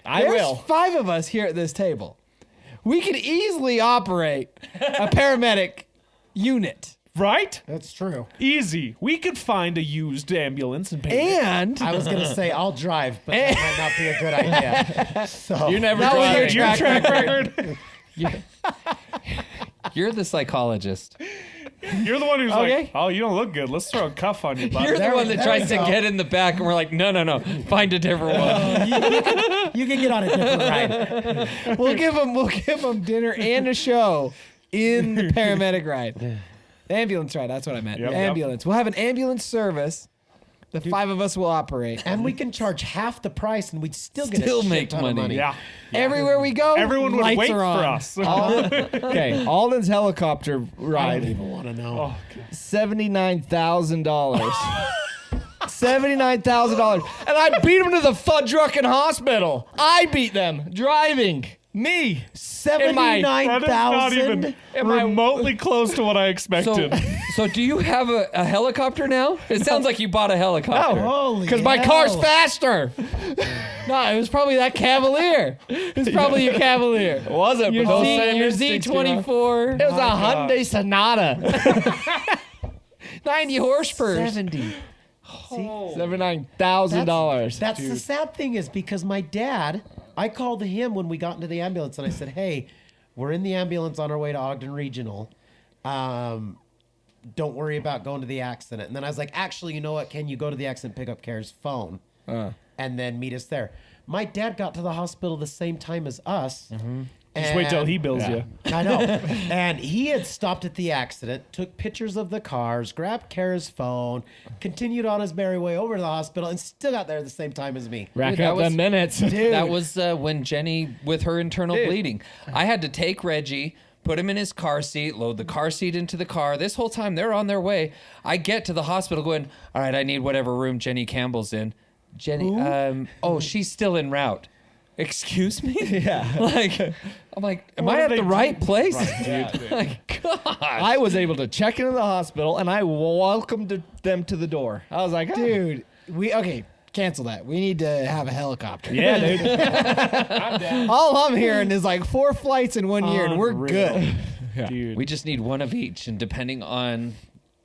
I There's will. 5 of us here at this table. We could easily operate a paramedic unit. right? That's true. Easy. We could find a used ambulance and pay it. And I was gonna say I'll drive, but that might not be a good idea. So You never That was drive. your Your track track record. You're the psychologist. You're the one who's Okay. like, oh, you don't look good. Let's throw a cuff on you, bud. You're the There one we- that there tries we to go. get in the back, and we're like, no, find a different one. you can get on a different ride. we'll give them dinner and a show in the paramedic ride. The ambulance ride, that's what I meant. Yep, The yep. ambulance. We'll have an ambulance service. The 5 of us will operate. And we can charge half the price, and we'd still get Still a shit make ton money. of money. Yeah. Everywhere we go, Everyone would lights wait are for on. us. Okay, Alden's helicopter I don't ride, even want to know. $79,000. $79,000, and I beat him to the Fuddrucken hospital. I beat them driving. Me. $79,000. That is not even Am I- remotely close to what I expected. So do you have a helicopter now? It sounds like you bought a helicopter. Holy Because my hell. car's faster. No, it was probably that Cavalier. It was probably your Cavalier. It wasn't, Your, but those Z, same your instincts, you know. Z24. It was a Hyundai Sonata. 90 horsepower. 70. $79,000. That's the sad thing is because my dad, I called him when we got into the ambulance and I said, hey, we're in the ambulance on our way to Ogden Regional. Don't worry about going to the accident. And then I was like, actually, you know what? Can you go to the accident, pick up Kara's phone and then meet us there? My dad got to the hospital the same time as us. Just wait till he bills you. I know. And he had stopped at the accident, took pictures of the cars, grabbed Kara's phone, continued on his merry way over to the hospital, and still got there at the same time as me. Rack Dude, that up the was- minutes. That was when Jenny, with her internal bleeding, I had to take Reggie, put him in his car seat, load the car seat into the car. This whole time they're on their way. I get to the hospital going, all right, I need whatever room Jenny Campbell's in. Jenny, she's still en route. Excuse me? Yeah. I'm like, am What I do at they the do? right place? dude. Like, God. I was able to check into the hospital and I welcomed them to the door. I was like, Dude, cancel that. We need to have a helicopter. Yeah, dude. All I'm hearing is like 4 flights in 1 year, and we're Unreal. good. Dude. We just need one of each, and depending on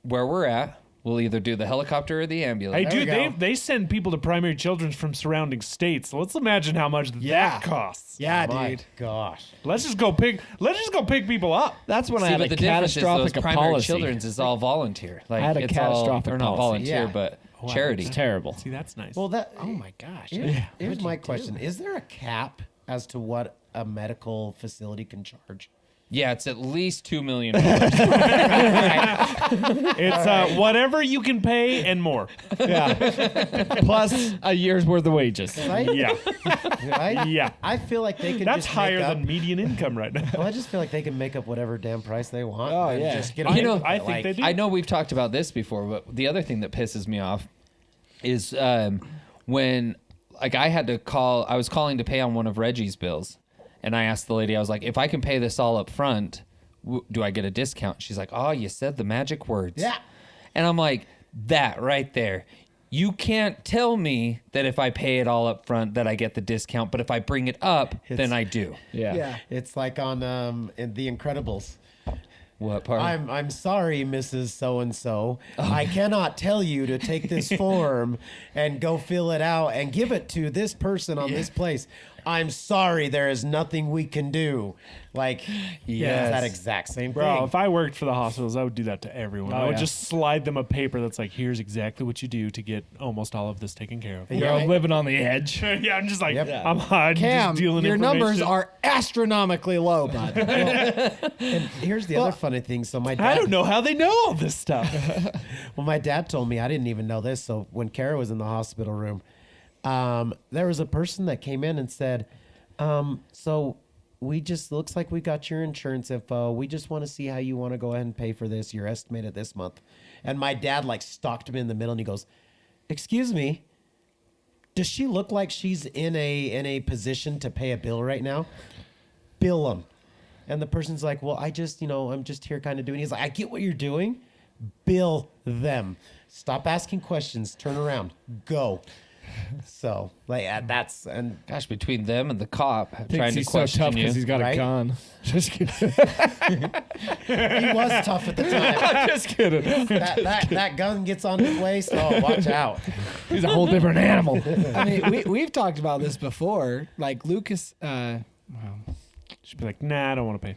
where we're at, we'll either do the helicopter or the ambulance. Hey, There we dude, go. they send people to primary children's from surrounding states. So let's imagine how much Yeah. that costs. Yeah, My dude. gosh. Let's just go pick people up. that's when I See, had but a the difference is those catastrophic primary policy. children's is all volunteer. Like I had a it's catastrophic all, or not policy. volunteer, Yeah. but charity. It's terrible. See, that's nice. Well, that. Oh my gosh. Here's my question: is there a cap as to what a medical facility can charge? Yeah, it's at least $2 million. It's whatever you can pay and more. Yeah. Plus a year's worth of wages. Right? Yeah, Right? yeah. I feel like they can. That's just higher make up, than median income right now. Well, I just feel like they can make up whatever damn price they want. Oh, and yeah. Just get You know, I think they do. I know we've talked about this before, but the other thing that pisses me off is when, like, I was calling to pay on one of Reggie's bills, and I asked the lady, I was like, if I can pay this all up front, do I get a discount? She's like, oh, you said the magic words. Yeah. And I'm like, that right there. You can't tell me that if I pay it all up front that I get the discount, but if I bring it up, then I do. Yeah. Yeah. It's like on in The Incredibles. What part? I'm sorry, Mrs. So and So. I cannot tell you to take this form and go fill it out and give it to this person on this place. I'm sorry, there is nothing we can do. Like, Yes. it's that exact same Bro, thing. if I worked for the hospitals, I would do that to everyone. I would just slide them a paper that's like, here's exactly what you do to get almost all of this taken care of. You're living on the edge. Yeah, I'm just like, Yep. I'm Cam, just dealing your numbers information. are astronomically low, bud. And here's the other funny thing. So my dad, I don't know how they know all this stuff. well, my dad told me, I didn't even know this. So when Kara was in the hospital room, there was a person that came in and said, so we just looks like we got your insurance info. We just want to see how you want to go ahead and pay for this. You're estimated this month. And my dad like stalked him in the middle and he goes, excuse me, does she look like she's in a position to pay a bill right now? Bill them. And the person's like, well, I just, I'm just here kind of doing. He's like, I get what you're doing. Bill them. Stop asking questions. Turn around. Go. So, like, that's, and Gosh, between them and the cop trying Thinks to he's so question tough you. because he's got right? a gun. Just kidding. he was tough at the time. Just kidding. that gun gets on his waist. Oh, watch out. He's a whole different animal. I mean, we've talked about this before. Like Lucas, She'd be like, nah, I don't want to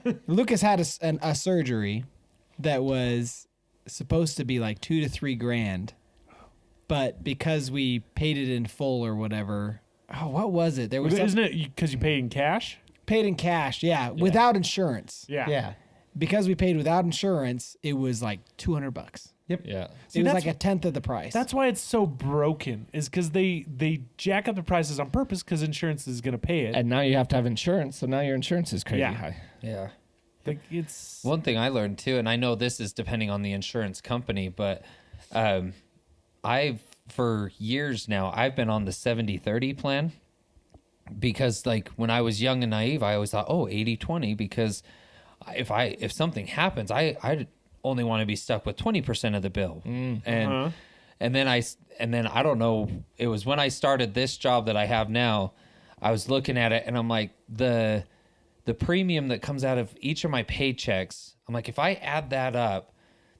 pay. Lucas had a surgery that was supposed to be like $2 to $3 grand, but because we paid it in full or whatever. Oh, what was it? There was Isn't it because you pay in cash? paid in cash. Yeah, without insurance. Yeah. Yeah. Because we paid without insurance, it was like $200. Yeah. See, It was that's- like a tenth of the price. That's why it's so broken, is because they jack up the prices on purpose because insurance is going to pay it. And now you have to have insurance, so now your insurance is crazy Yeah. high. Yeah. Like, it's One thing I learned too, and I know this is depending on the insurance company, but for years now, I've been on the 70-30 plan because like when I was young and naive, I always thought, 80-20, because if something happens, I only want to be stuck with 20% of the bill. And then I don't know, it was when I started this job that I have now, I was looking at it and I'm like, the premium that comes out of each of my paychecks, I'm like, if I add that up,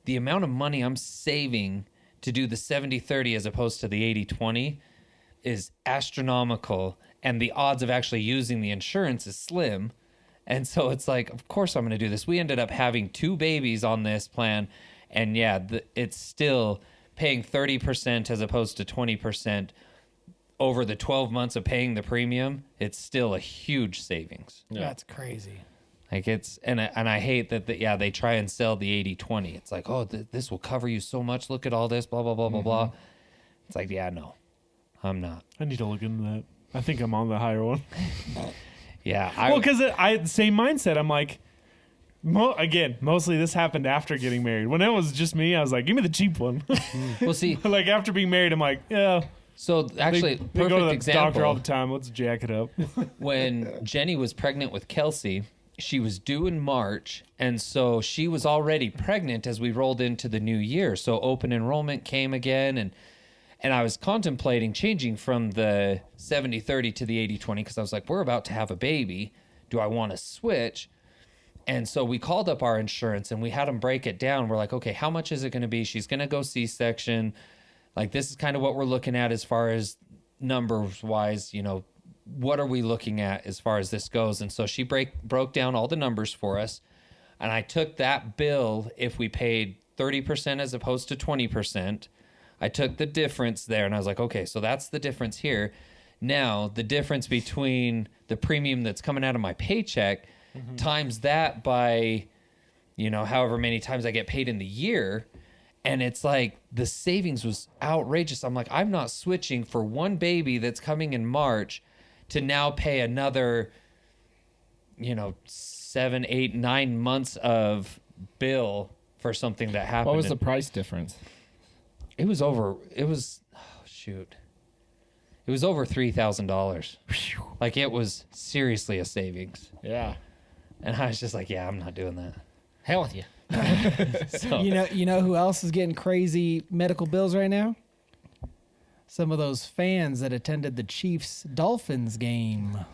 the amount of money I'm saving to do the 70-30 as opposed to the 80-20 is astronomical. And the odds of actually using the insurance is slim. And so it's like, of course I'm going to do this. We ended up having 2 babies on this plan. And yeah, it's still paying 30% as opposed to 20% over the 12 months of paying the premium. It's still a huge savings. That's crazy. Like and I hate that they try and sell the 80-20. It's like, this will cover you so much. Look at all this, blah, blah, blah, blah, blah. It's like, yeah, no, I'm not. I need to look into that. I think I'm on the higher one. Yeah. Well, because I same mindset. I'm like, mostly this happened after getting married. When it was just me, I was like, give me the cheap one. Well, see, Like after being married, I'm like, yeah. so actually, They perfect go to the example. doctor all the time. Let's jack it up. When Jenny was pregnant with Kelsey, she was due in March, and so she was already pregnant as we rolled into the new year. So open enrollment came again, and I was contemplating changing from the 70-30 to the 80-20 because I was like, we're about to have a baby. Do I want to switch? And so we called up our insurance and we had them break it down. We're like, okay, how much is it going to be? She's going to go C-section. Like, this is kind of what we're looking at as far as numbers wise, what are we looking at as far as this goes? And so she broke down all the numbers for us. And I took that bill, if we paid 30% as opposed to 20%, I took the difference there and I was like, okay, so that's the difference here. Now, the difference between the premium that's coming out of my paycheck times that by, however many times I get paid in the year. And it's like the savings was outrageous. I'm like, I'm not switching for one baby that's coming in March to now pay another, 7, 8, 9 months of bill for something that happened. What was the price difference? It was over $3,000. Like, it was seriously a savings. Yeah. And I was just like, yeah, I'm not doing that. Hell with you. So, You know who else is getting crazy medical bills right now? Some of those fans that attended the Chiefs Dolphins game. Did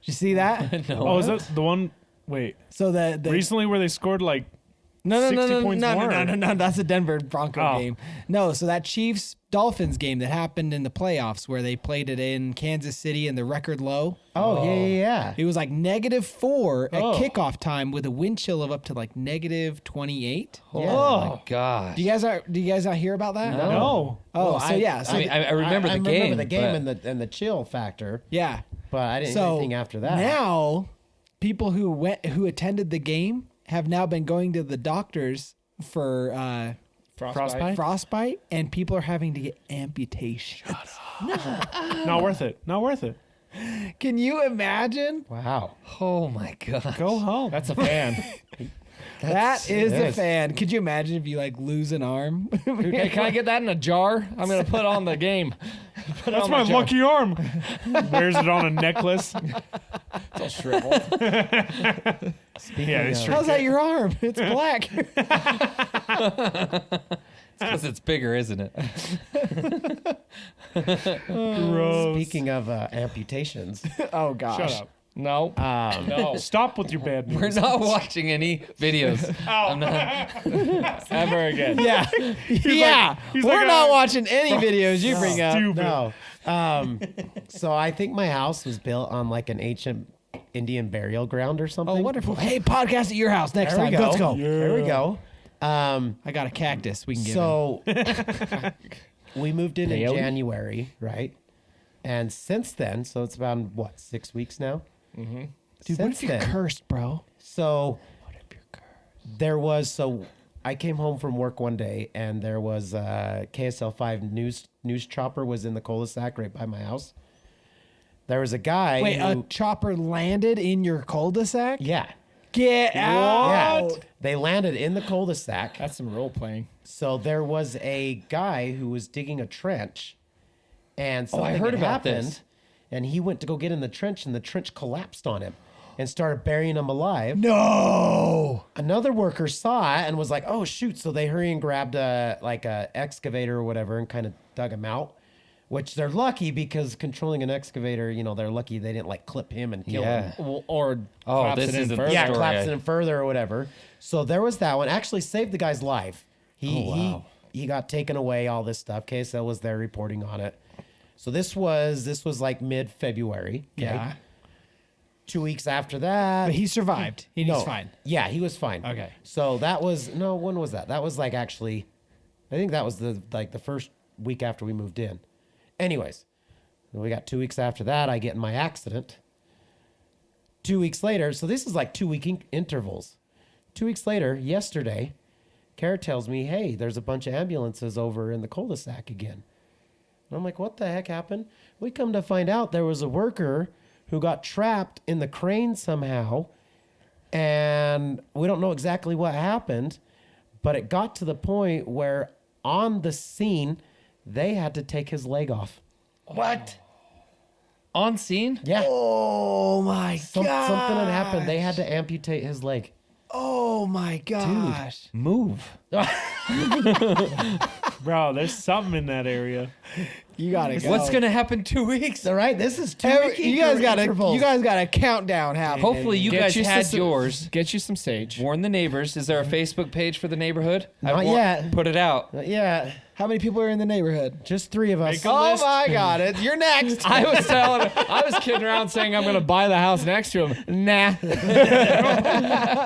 you see that? no. Oh, is that the one? Wait. So the Recently, where they scored like No, 60 points more. No. That's a Denver Bronco Oh. game. No, so that Chiefs Dolphins game that happened in the playoffs where they played it in Kansas City and the record low. Oh, yeah. It was like -4 at kickoff time with a wind chill of up to like -28. Oh my gosh. Do you guys not hear about that? No. Oh, Well, so yeah. So I mean, I remember the game. remember the game but- and the chill factor, yeah. but I didn't hear So anything after that. now, people who attended the game have now been going to the doctors for frostbite, and people are having to get amputations. Not worth it. Not worth it. Can you imagine? Wow. Oh my gosh. Go home. That's a fan. That is the Yes. fan. Could you imagine if you like lose an arm? Hey, can I get that in a jar? I'm gonna put on the game. Put it That's on my the jar. lucky arm. Wears it on a necklace. It's all shriveled. Yeah, it's true. How's that your arm? It's black. Because it's bigger, isn't it? Gross. Speaking of amputations, Oh gosh. Shut up. No. No. Stop with your bad news. We're not watching any videos. I'm not. Ever again. Yeah. Yeah. he's We're like not a- watching any videos you bring up. Stupid. no. So I think my house was built on like an ancient Indian burial ground or something. Oh, wonderful. Hey, podcast at your house next There we time. go. Let's go. There we go. I got a cactus we can give him. So we moved in Peyote? January, right? And since then, so it's about what, 6 weeks now? Dude, Since what if you're then, cursed, bro? So there was I came home from work one day and there was KSL 5 news chopper was in the cul-de-sac right by my house. There was a guy Wait, a who, chopper landed in your cul-de-sac? yeah. Get out. Yeah. They landed in the cul-de-sac. That's some role playing. So there was a guy who was digging a trench and something I heard had about happened this. and he went to go get in the trench and the trench collapsed on him and started burying him alive. No. Another worker saw it and was like, "Oh shoot!" So they hurry and grabbed a excavator or whatever and kind of dug him out. Which they're lucky because controlling an excavator, they're lucky they didn't like clip him and kill him. Well, or Oh, collapse this it in is a- further. Yeah, story. collapsed him further or whatever. So there was that one. Actually saved the guy's life. wow. He got taken away. All this stuff. KSL was there reporting on it. So this was like mid-February. Okay? Yeah. 2 weeks after that, But he survived. He's no, fine. Yeah, he was fine. Okay. So that was when was that? That was like actually, I think that was the first week after we moved in. Anyways, we got 2 weeks after that. I get in my accident. 2 weeks later, so this is like 2 week intervals. 2 weeks later, yesterday, Kara tells me, "Hey, there's a bunch of ambulances over in the cul-de-sac again." And I'm like, "What the heck happened?" We come to find out there was a worker who got trapped in the crane somehow, and we don't know exactly what happened, but it got to the point where on the scene they had to take his leg off. What? On scene? Yeah. Oh my god. Something had happened. They had to amputate his leg. Oh my gosh. Move. Bro, there's something in that area. You gotta go. What's gonna happen 2 weeks? All right, this is 2 week You guys got intervals. a countdown happening. Hopefully you Get guys you had some- yours. Get you some sage. Warn the neighbors. Is there a Facebook page for the neighborhood? Not yet. Put it out. Yeah, How many people are in the neighborhood? just 3 of us. Make a Oh list. my god, you're next. I was kidding around saying I'm gonna buy the house next to him. Nah.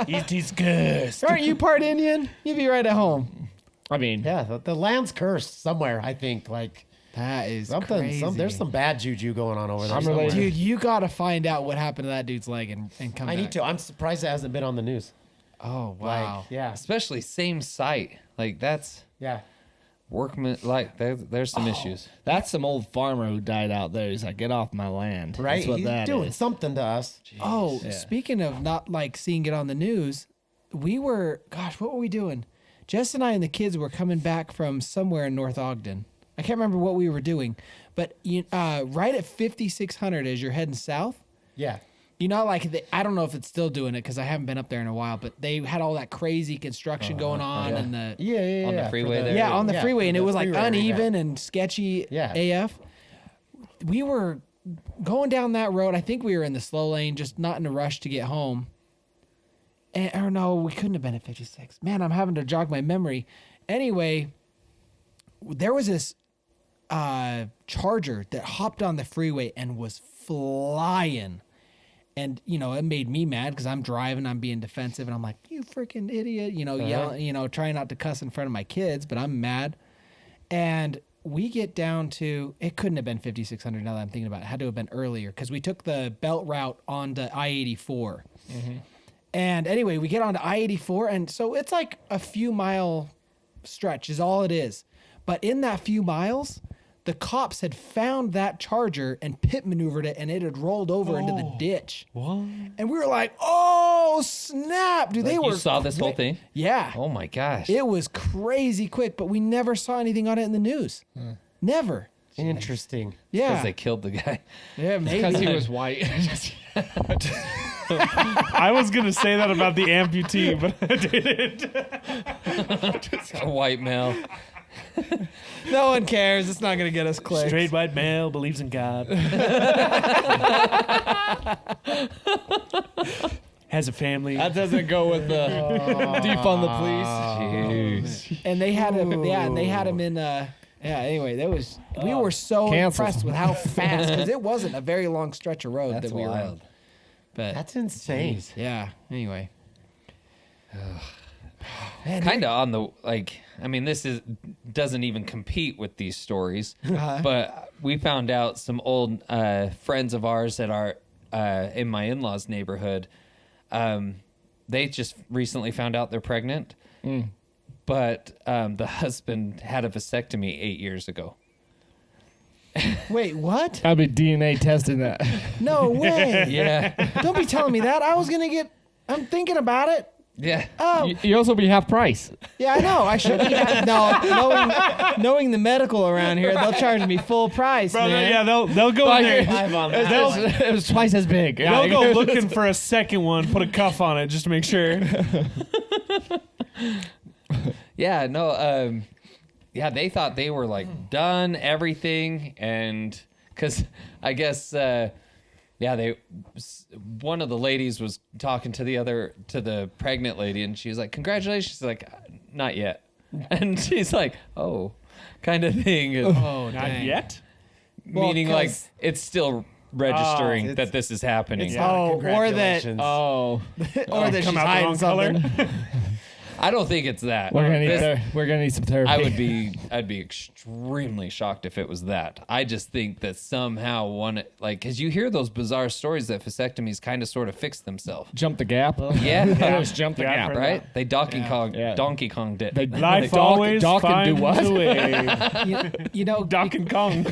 It is cursed. Aren't you part Indian? You'd be right at home. I mean, Yeah, the land's cursed somewhere. I think like That is something. crazy. There's some bad juju going on over there. I'm somewhere. related. Dude, you gotta find out what happened to that dude's leg and come I back. need to. I'm surprised it hasn't been on the news. Oh Like, wow. yeah, Especially same site. Like that's yeah. workman. Like there's some issues. that's some old farmer who died out there. He's like, get off my land. Right, That's what he's that doing is. something to us. Oh, speaking of not like seeing it on the news, what were we doing? Jess and I and the kids were coming back from somewhere in North Ogden. I can't remember what we were doing, but right at 5600 as you're heading south, Yeah, I don't know if it's still doing it because I haven't been up there in a while, but they had all that crazy construction going on and the yeah. On the for freeway there? yeah on the freeway, and the it was like freeway, uneven and sketchy Yeah. AF. We were going down that road. I think we were in the slow lane, just not in a rush to get home. or no, we couldn't have been at 56. Man, I'm having to jog my memory. Anyway, there was this Charger that hopped on the freeway and was flying. And, you know, it made me mad because I'm driving, I'm being defensive, and I'm like, you freaking idiot, you know, yelling, you know, trying not to cuss in front of my kids, but I'm mad. And we get down to, it couldn't have been 5,600 now that I'm thinking about it. It had to have been earlier because we took the belt route onto I-84. And anyway, we get onto I-84, and so it's like a few mile stretch is all it is. But in that few miles, the cops had found that Charger and pit maneuvered it, and it had rolled over into the ditch. What? And we were like, "Oh snap, dude!" Like, you saw this whole thing? Yeah. Oh my gosh. It was crazy quick, but we never saw anything on it in the news. Never. Interesting. Yeah. Because they killed the guy. Yeah, maybe. Because he was white. I was gonna say that about the amputee, but I didn't. A white male. No one cares. It's not gonna get us clicks. Straight white male believes in God. Has a family. That doesn't go with the defund the police. Jeez. And they had him. Yeah, and they had him in. Anyway, we were so Cancel. impressed with how fast, because it wasn't a very long stretch of road That's that we were on. wild. But That's insane. yeah. Anyway. Kind of on the, like, I mean, doesn't even compete with these stories, but we found out some old friends of ours that are in my in-laws neighborhood. They just recently found out they're pregnant, but the husband had a vasectomy 8 years ago. Wait, what? I'll be DNA testing that. No way. Yeah. Don't be telling me that. I'm thinking about it. Yeah. Oh, You also be half price. yeah, I know. I should be. Knowing the medical around here, they'll charge me full price, Brother, man. yeah, they'll go in there. It was twice as big. They'll go looking for a second one, put a cuff on it just to make sure. Yeah, no, yeah, they thought they were like done everything, and because I guess one of the ladies was talking to the pregnant lady, and she was like, congratulations. She's like, not yet. And she's like, oh, kind of thing. Oh, Not dang. yet? Meaning like 'cause- it's still registering it's- that this is happening. Yeah, or that, congratulations. Oh, or that she's Come out the hiding wrong color? something. I don't think it's that. we're gonna This- need some therapy. I'd be extremely shocked if it was that. I just think that somehow because you hear those bizarre stories that vasectomies kind of sort of fix themselves. jump the gap. Yeah. Just jump the Yeah, I've gap. heard Right? They Donkey Kong did. They Life Doc- always Doc and finds do what? a way. You know, Doc and Kong.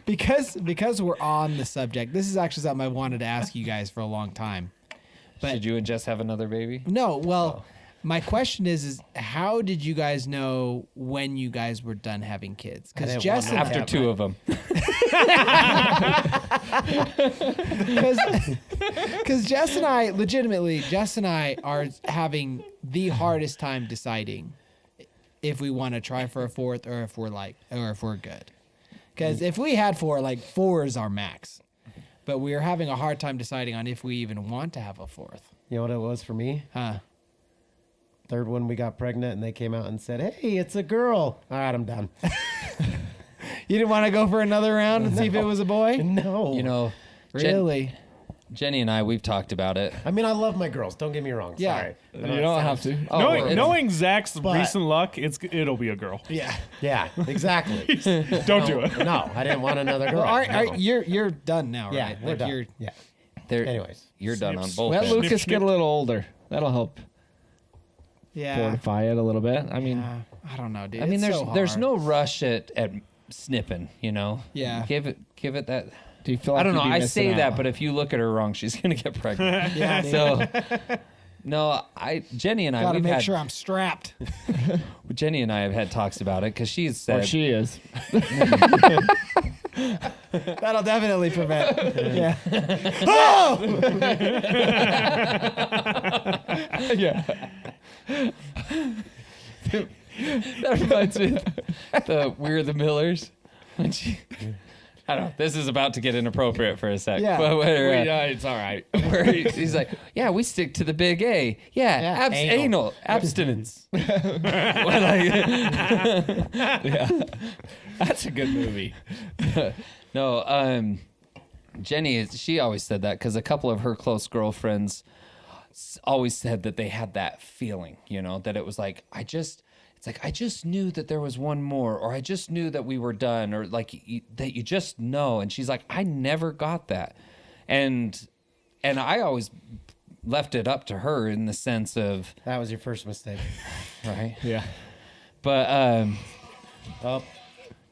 because we're on the subject, this is actually something I wanted to ask you guys for a long time. But Should you and Jess have another baby? no, well, my question is how did you guys know when you guys were done having kids? Because didn't Jess want and After two of them. Because Jess and I are having the hardest time deciding if we want to try for a fourth or if we're good. Because if we had four is our max. But we are having a hard time deciding on if we even want to have a fourth. You know what it was for me? Huh? Third one, we got pregnant, and they came out and said, "Hey, it's a girl." All right, I'm done. You didn't want to go for another round and see if it was a boy? No. You know, Really? Jenny and I, we've talked about it. I mean, I love my girls. Don't get me wrong. Yeah. Sorry. You don't have to. Oh, knowing, knowing Zach's But- recent luck, it'll be a girl. Yeah. Yeah, exactly. Don't do it. No, I didn't want another girl. Well, No. you're done now, Yeah, right? we're done. You're, Yeah. There- Anyways. You're done on Snips. both Let ends. Lucas get a little older. That'll help yeah. fortify it a little bit. I mean, I don't know, dude. I mean, It's there's so no hard. rush at snipping, you know? Yeah. Give it that. do you feel like I don't know. you'd be I missing say that, out? but if you look at her wrong, she's going to get pregnant. Yeah, dude. So, no, Jenny and I, Gotta we've make had, sure I'm strapped. Jenny and I have had talks about it because she's or said, she is. That'll definitely prevent. Yeah. Yeah. that reminds me of the We're the Millers. When I don't know. This is about to get inappropriate for a sec. Yeah. But where, It's all right. where he's like, yeah, we stick to the big A. Yeah, anal. Abstinence. That's a good movie. No, Jenny, she always said that because a couple of her close girlfriends always said that they had that feeling, that it was like, I just knew that there was one more, or I just knew that we were done, or like that you just know. And she's like, I never got that. And I always left it up to her in the sense of, That was your first mistake. right. Yeah. But, Oh,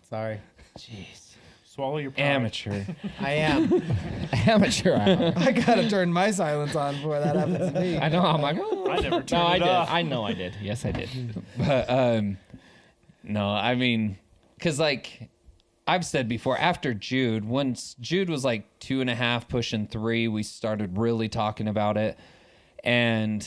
sorry. jeez, Swallow your pride. amateur. I am. Amateur hour. I gotta turn my silence on before that happens to me. I know. I'm like, oh. I never turned No, I it did. off. I know I did. Yes, I did. But no, I mean, because like I've said before, after Jude, once Jude was like 2.5, pushing 3, we started really talking about it. And,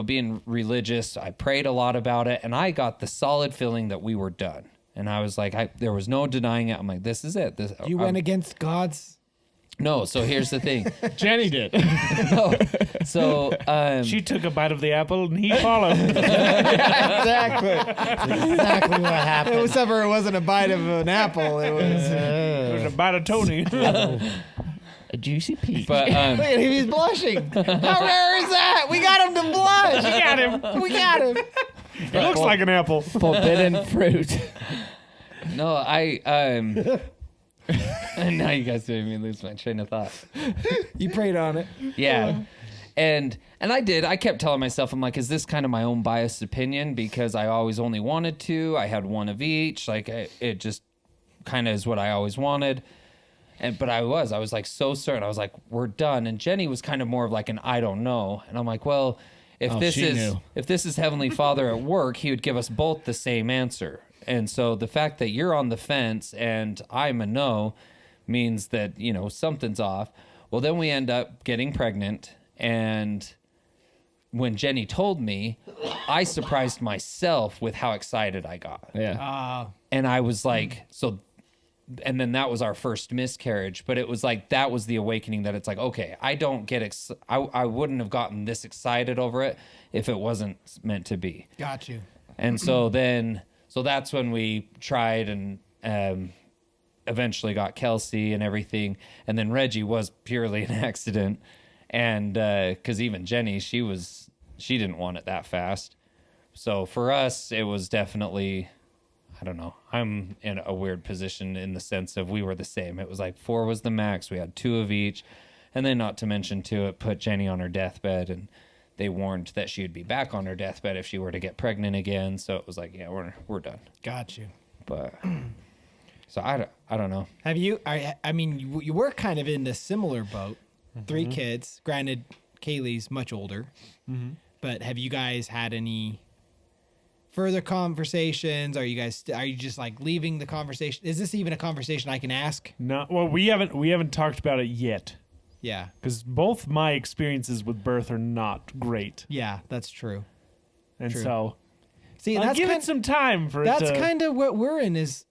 being religious, I prayed a lot about it. And I got the solid feeling that we were done. And I was like, there was no denying it. I'm like, this is it. You went against God's. No, so here's the thing. Jenny did. No. So She took a bite of the apple and he followed. Exactly. Exactly what happened. Except for it wasn't a bite of an apple. It was. It was a bite of Tony. A juicy peach. but Look at him. He's blushing. How rare is that? We got him to blush. We got him. We got him. It looks like an apple. Forbidden fruit. no, and now you guys made me lose my train of thought. You prayed on it. Yeah. And I did. I kept telling myself, I'm like, is this kind of my own biased opinion? Because I always only wanted 2. I had 1 of each. Like, it just kind of is what I always wanted. But I was like so certain. I was like, we're done. And Jenny was kind of more of like an I don't know. And I'm like, well, if this is Heavenly Father at work, he would give us both the same answer. And so the fact that you're on the fence and I'm a no means that, something's off. Well, then we end up getting pregnant. And when Jenny told me, I surprised myself with how excited I got. Yeah. And I was like, and then that was our first miscarriage. But it was like, that was the awakening that it's like, okay, I don't get, I wouldn't have gotten this excited over it if it wasn't meant to be. Got you. And so that's when we tried and eventually got Kelsey and everything. And then Reggie was purely an accident. And because even Jenny, she didn't want it that fast. So for us, it was definitely, I don't know. I'm in a weird position in the sense of we were the same. It was like 4 was the max. We had 2 of each. And then not to mention too, it put Jenny on her deathbed, and they warned that she would be back on her deathbed if she were to get pregnant again. So it was like, yeah, we're done. Got you. But so I don't know. Have you? I mean, you were kind of in the similar boat. 3 kids. Granted, Kaylee's much older. But have you guys had any further conversations? Are you just like leaving the conversation? Is this even a conversation I can ask? No, well, we haven't talked about it yet Yeah. because both my experiences with birth are not great, Yeah, that's true. and True. so See, I'll that's give kind, it some time for that's it to. kind of what we're in. Is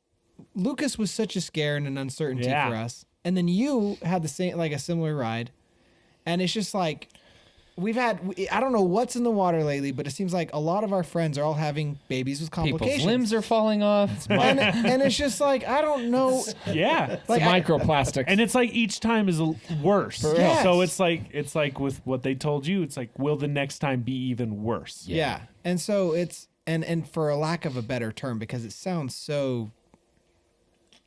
Lucas was such a scare and an uncertainty Yeah. for us, and then you had the same, like a similar ride, and it's just like I don't know what's in the water lately, but it seems like a lot of our friends are all having babies with complications. People's limbs are falling off. and it's just like, I don't know. Yeah, Like, Microplastics. and it's like each time is worse. Yes. So it's like with what they told you, it's like, will the next time be even worse? Yeah. And so it's, and for a lack of a better term, because it sounds so,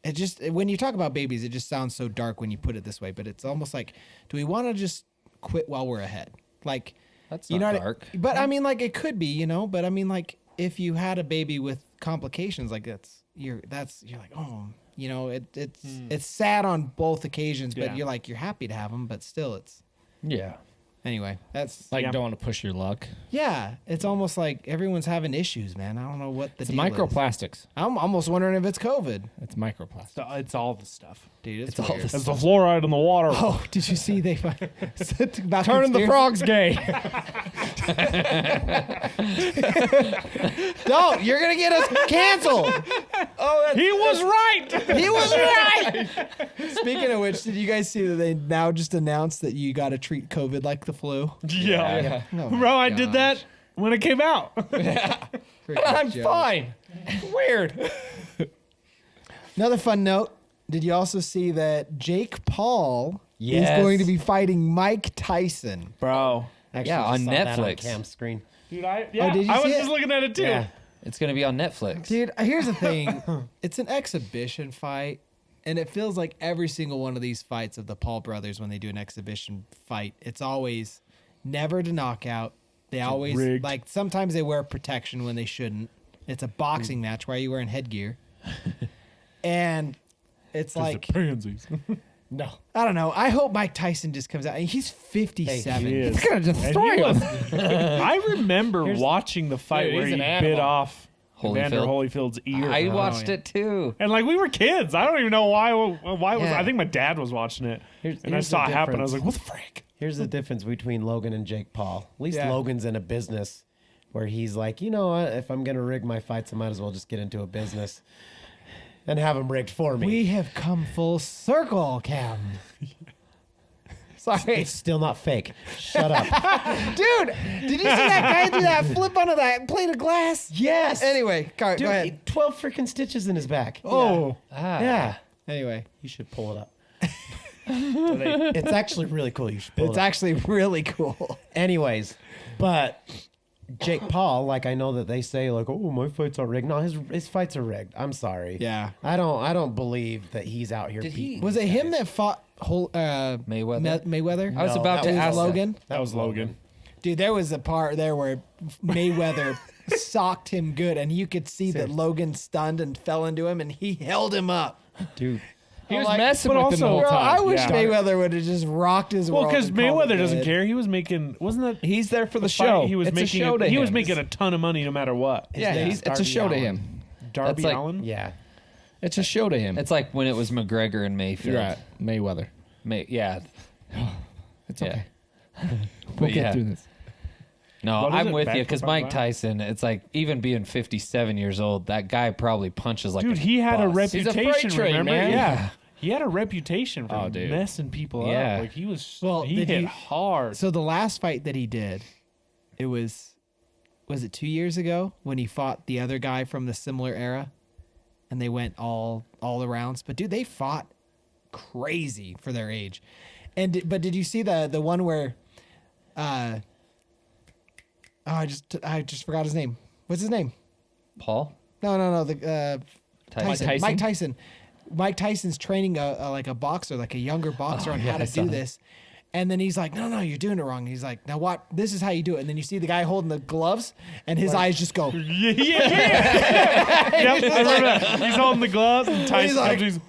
it just, when you talk about babies, it just sounds so dark when you put it this way, but it's almost like, do we want to just quit while we're ahead? Like, That's you not know, dark. but I mean, like, it could be, but I mean, like, if you had a baby with complications, like you're like, oh, it's sad on both occasions, but Yeah. you're happy to have them, but still it's, Yeah. anyway, that's like, Yeah. don't want to push your luck. yeah, it's almost like everyone's having issues, man. I don't know what the It's deal is. microplastics. I'm almost wondering if it's COVID. It's microplastics. So it's all the stuff. Dude, it's all weird. this- It's the fluoride in the water. Oh, did you see they about Turning the conspiracy? frogs gay. Don't, you're gonna get us canceled. Oh, He was right. He was right. Speaking of which, did you guys see that they now just announced that you got to treat COVID like the flu? Yeah. Oh my Bro, I did that gosh. when it came out. Freaking I'm joke. fine. Weird. Another fun note. Did you also see that Jake Paul Yes. is going to be fighting Mike Tyson? Bro. Actually, Yeah, just on saw that Netflix. Cam's screen. Dude, I did you was see just it? looking at it too. Yeah. It's gonna be on Netflix. Dude, here's the thing. It's an exhibition fight, and it feels like every single one of these fights of the Paul brothers, when they do an exhibition fight, it's always never to knockout. They always, rigged. like, sometimes they wear protection when they shouldn't. It's a boxing match. Why are you wearing headgear? And it's like, pansies. No. I don't know. I hope Mike Tyson just comes out. And he's 57. He is. He's gonna destroy And he him. I remember watching the fight Dude, where he's he an bit animal. off Evander Holyfield. Holyfield's ear. I watched yeah. it too. And like we were kids. I don't even know why. Why was Yeah. I think my dad was watching it, Here's and I the saw it happen. I was difference. like, "What the frick?" Here's the difference between Logan and Jake Paul. At least Yeah. Logan's in a business where he's like, you know what? If I'm going to rig my fights, I might as well just get into a business and have them rigged for me. We have come full circle, Cam. Sorry. It's still not fake. Shut up. Dude, did you see that guy do that flip onto that plate of glass? Yes. Anyway, go Dude, ahead. 12 freaking stitches in his back. Oh. Yeah. Anyway, You should pull it up. It's actually really cool. You should pull it's it up. actually really cool. Anyways, but Jake Paul, like I know that they say like, oh, my fights are rigged. No, his fights are rigged. I'm sorry. Yeah. I don't believe that he's out here. Did he- beating Was these it him guys. that fought Mayweather? Mayweather? I was No, about that to was ask Logan? That was Logan. Dude, there was a part there where Mayweather socked him good, and you could see that Logan stunned and fell into him, and he held him up. Dude. He was like- messing but with him the also- whole Bro, time. I wish Yeah. Mayweather would have just rocked his Well, world because and called Mayweather it doesn't good. care. He was making. Wasn't that He's there for the fight? show. He was It's making. a show to he him. was making a ton of money no matter what. Yeah, name's it's a Darby show to Allin. him. Darby like- Allin. Yeah. It's a show to him. It's like when it was McGregor and Mayfield. You're right. Mayweather. Yeah. It's Yeah. okay. But We'll yeah. get through this. No, What is I'm it, with back you for because five Mike rounds? Tyson, it's like even being 57 years old, that guy probably punches like Dude, a he had a bus. He's a reputation. freight train, remember? man. Yeah. He had a reputation for Oh, dude. messing people Yeah. up. Like he was. Well, he did hit he- hard. So the last fight that he did, it was it 2 years ago when he fought the other guy from the similar era, and they went all the rounds. But dude, they fought crazy for their age. But did you see the one where, I just forgot his name. What's his name? Paul No, the Tyson. Mike Tyson. Mike Tyson's training a boxer, like a younger boxer, on how to do this. And then he's like, no, you're doing it wrong. And he's like, now what? This is how you do it. And then you see the guy holding the gloves, and his eyes just go. yeah. Yep, I remember that. He's holding the gloves and Tyson like- comes.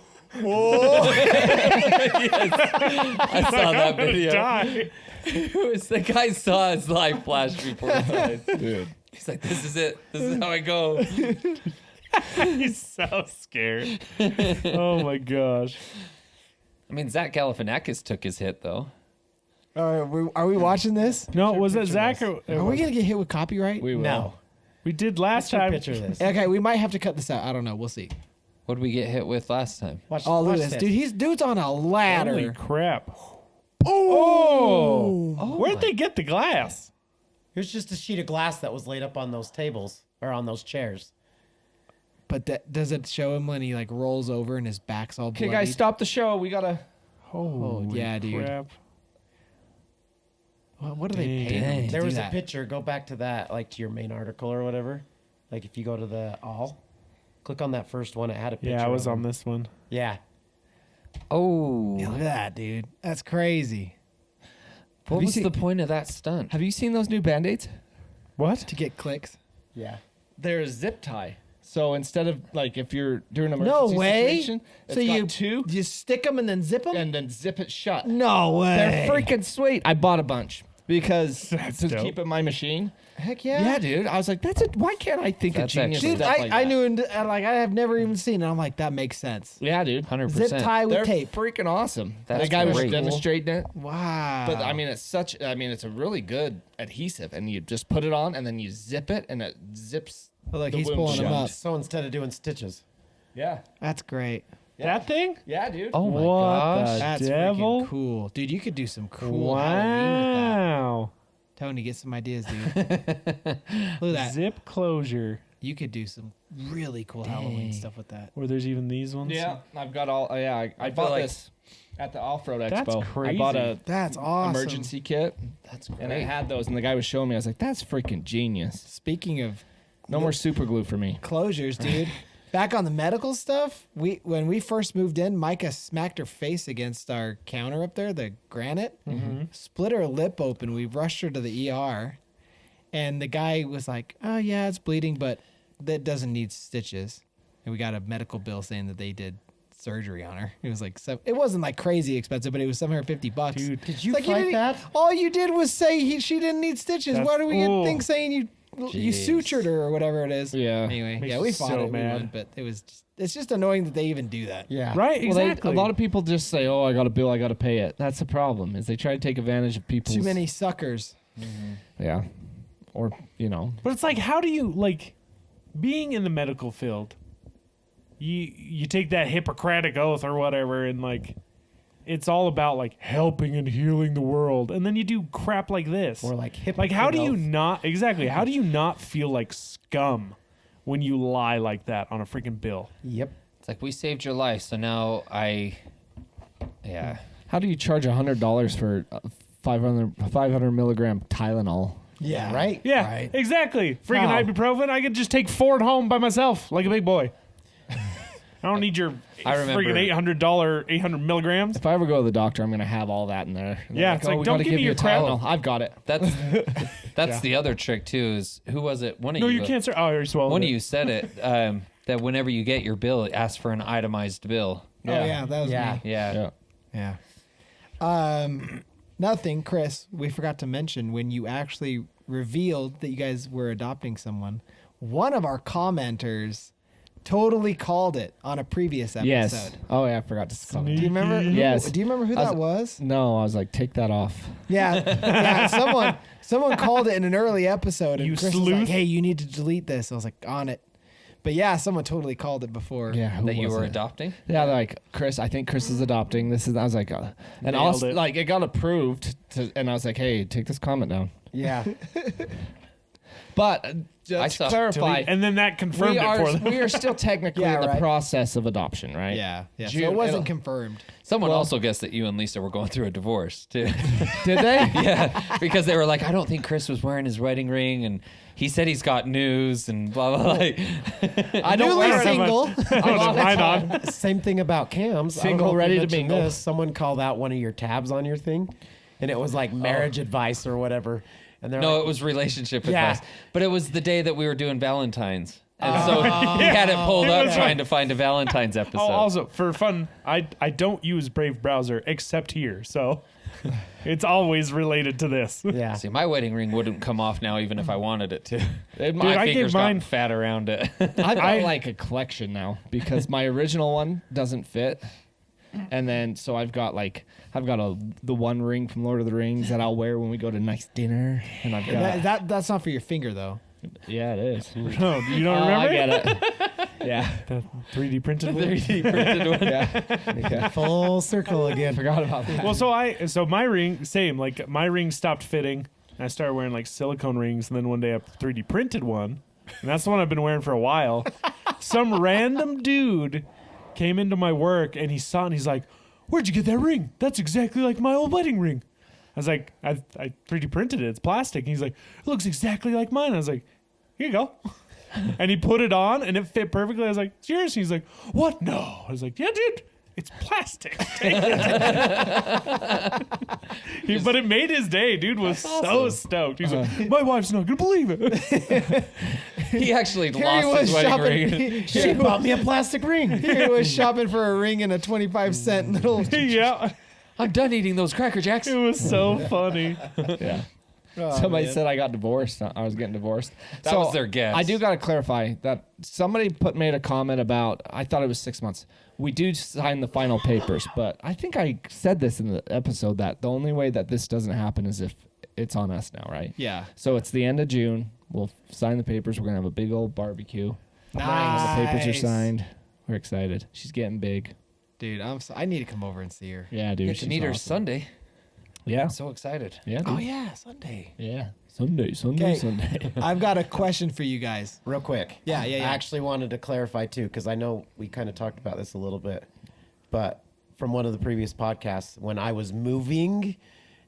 I saw that video. Die. It was the guy saw his life flash before his eyes. Dude. He's like, this is it. This is how I go. He's so scared. Oh my gosh. I mean, Zach Galifianakis took his hit though. All right, are we watching this? No, was it Zach or Are we gonna get hit with copyright? We will. No. we did last Picture, time? picture this. Okay, we might have to cut this out. I don't know. We'll see. What did we get hit with last time? Watch, Oh, look watch at this, dude. Dude's on a ladder. Holy crap. Oh. Where'd they get the glass? Here's just a sheet of glass that was laid up on those tables or on those chairs. But does it show him when he like rolls over and his back's all Okay, bloody? guys, stop the show. We gotta. Holy yeah, dude. crap. What do they pay Dang. him to There do was that? a picture. Go back to that, like to your main article or whatever. Like if you go to the all, click on that first one. It had a picture. Yeah, I was of on him. this one. Yeah. Oh, Yeah, look at that, dude. That's crazy. what you was seen- the point of that stunt? Have you seen those new band-aids? What? To get clicks. Yeah. They're a zip tie. So instead of like if you're doing an No emergency way. situation, it's So got you two stick them and then zip them. and then zip it shut. No way. They're freaking sweet. I bought a bunch because That's to dope. keep in my machine. Heck yeah. Yeah, dude. I was like, why can't I think That's of genius actually- Dude, stuff I, like I that? knew, like, I have never even seen it. I'm like, that makes sense. Yeah, dude. 100%. Zip tie with They're tape. freaking awesome. That's That guy was great. demonstrating it. Wow. But I mean, it's a really good adhesive, and you just put it on, and then you zip it, and it zips. Oh, look, the he's wound pulling them shut. up. So instead of doing stitches, Yeah. That's great. That thing? Yeah, dude. Oh my What gosh. the That's devil? freaking cool. Dude, you could do some cool Halloween with that. Wow. Tony, get some ideas, dude. Look at that. Zip closure. You could do some really cool Halloween stuff with that. Or there's even these ones. Yeah, I've got all. I bought this at the off-road expo. That's I bought crazy. a That's awesome. emergency kit, That's great. and it had those. And the guy was showing me. I was like, "That's freaking genius." Speaking of No more super glue for me. closures, dude. Back on the medical stuff, when we first moved in, Micah smacked her face against our counter up there, the granite, split her lip open. We rushed her to the ER, and the guy was like, "Oh yeah, it's bleeding, but that doesn't need stitches." And we got a medical bill saying that they did surgery on her. It was like it wasn't like crazy expensive, but it was $750. Dude, Did you Like, fight didn't- that? All you did was say she didn't need stitches. That's Why do we get cool. things saying you Jeez. sutured her or whatever it is? Yeah. Anyway, Makes yeah, me we fought so it, we mad. won, but it's just annoying that they even do that. Yeah. Right, Well, exactly. a lot of people just say, "Oh, I got a bill, I got to pay it." That's the problem. Is they try to take advantage of people's. Too many suckers. Yeah. Or But it's like, how do you, like, being in the medical field, you take that Hippocratic oath or whatever, and, like, it's all about, like, helping and healing the world. And then you do crap like this. Or like hip. Like, how do you not, exactly, how do you not feel like scum when you lie like that on a freaking bill? Yep. It's like, we saved your life, so now yeah. How do you charge $100 for 500 milligram Tylenol? Yeah. Right. Yeah, Right. exactly. Freaking How? ibuprofen, I could just take 4 at home by myself like a big boy. I don't need your I remember- freaking $800 milligrams. If I ever go to the doctor, I'm gonna have all that in there. And they're Yeah, it's like, we don't gotta give me you your a crap. Tylenol. I've got it. That's the other trick too. Is who was it? One of No, you. you can't. Oh, I already swallowed One it. of you said it. That whenever you get your bill, it asks for an itemized bill. Oh yeah, that was Yeah. me. Yeah. Yeah. Yeah. Nothing, Chris. We forgot to mention when you actually revealed that you guys were adopting someone. One of our commenters totally called it on a previous episode. Yes. Oh yeah, I forgot to call it. Do you remember? Yes. Do you remember who I was- that was? No, I was like, take that off. Yeah. Yeah. Someone called it in an early episode, and You Chris was like, sleuth. "Hey, you need to delete this." I was like, "On it." But yeah, someone totally called it before. Yeah. Who That you was were it? adopting. Yeah, they're like Chris. I think Chris is adopting. This is. I was like, and Nailed also it. like it got approved. And I was like, hey, take this comment down. Yeah. But I just saw- to clarify, And then that confirmed we it are for them. we are still technically Yeah, in the right. process of adoption, right? Yeah. Yeah. So June- it wasn't it'll- confirmed. Someone Well- also guessed that you and Lisa were going through a divorce too. Did they? Yeah, because they were like, I don't think Chris was wearing his wedding ring, and he said he's got news and blah blah. Like, I don't Newly wear it. single. I don't have mine on. Same thing about cams. I don't Single, know if you ready to mentioned mingle. This. Someone called out one of your tabs on your thing, and it was like marriage advice or whatever. And they're no, like, it was relationship Yeah. advice, but it was the day that we were doing Valentine's, and so he had it pulled up trying to find a Valentine's episode. Oh, also for fun, I don't use Brave browser except here, so it's always related to this. yeah. See, my wedding ring wouldn't come off now, even if I wanted it to. It My might- I gave fingers mine- got fat around it. I've got like a collection now because my original one doesn't fit. And then so I've got the one ring from Lord of the Rings that I'll wear when we go to nice dinner. And I've got That's not for your finger though. yeah, it is. No, you don't remember? I get it. Yeah. The 3D printed one? 3D printed one. Yeah. Full circle again. Forgot about that. Well, so my ring, same. Like my ring stopped fitting. And I started wearing like silicone rings, and then one day I 3D printed one, and that's the one I've been wearing for a while. Some random dude came into my work, and he saw it, and he's like, "Where'd you get that ring? That's exactly like my old wedding ring." I was like, I 3D printed it. It's plastic. And he's like, "It looks exactly like mine." I was like, "Here you go." And he put it on, and it fit perfectly. I was like, "Seriously?" He's like, "What? No." I was like, "Yeah, dude. It's plastic." But it made his day. Dude was so stoked. He's like, "My wife's not gonna believe it." He actually Here he lost was his wedding shopping. ring. She bought me a plastic ring. Here he was shopping for a ring and a 25-cent little. Yeah, I'm done eating those Cracker Jacks. it was so funny. Yeah. Oh, Somebody man. said I got divorced. I was getting divorced. That was their guess. I do got to clarify that somebody made a comment about. I thought it was 6 months. We do sign the final papers, but I think I said this in the episode that the only way that this doesn't happen is if it's on us now, right? Yeah. So it's the end of June. We'll sign the papers. We're gonna have a big old barbecue. When the papers are Nice. signed. We're excited. She's getting big. Dude, I need to come over and see her. Yeah, dude. Get to she's meet her awesome. Sunday. Yeah. I'm so excited. Yeah. Oh Dude. yeah, Sunday. Yeah. Sunday. Okay. Sunday. I've got a question for you guys. Real quick. Yeah. I actually wanted to clarify too, because I know we kind of talked about this a little bit, but from one of the previous podcasts, when I was moving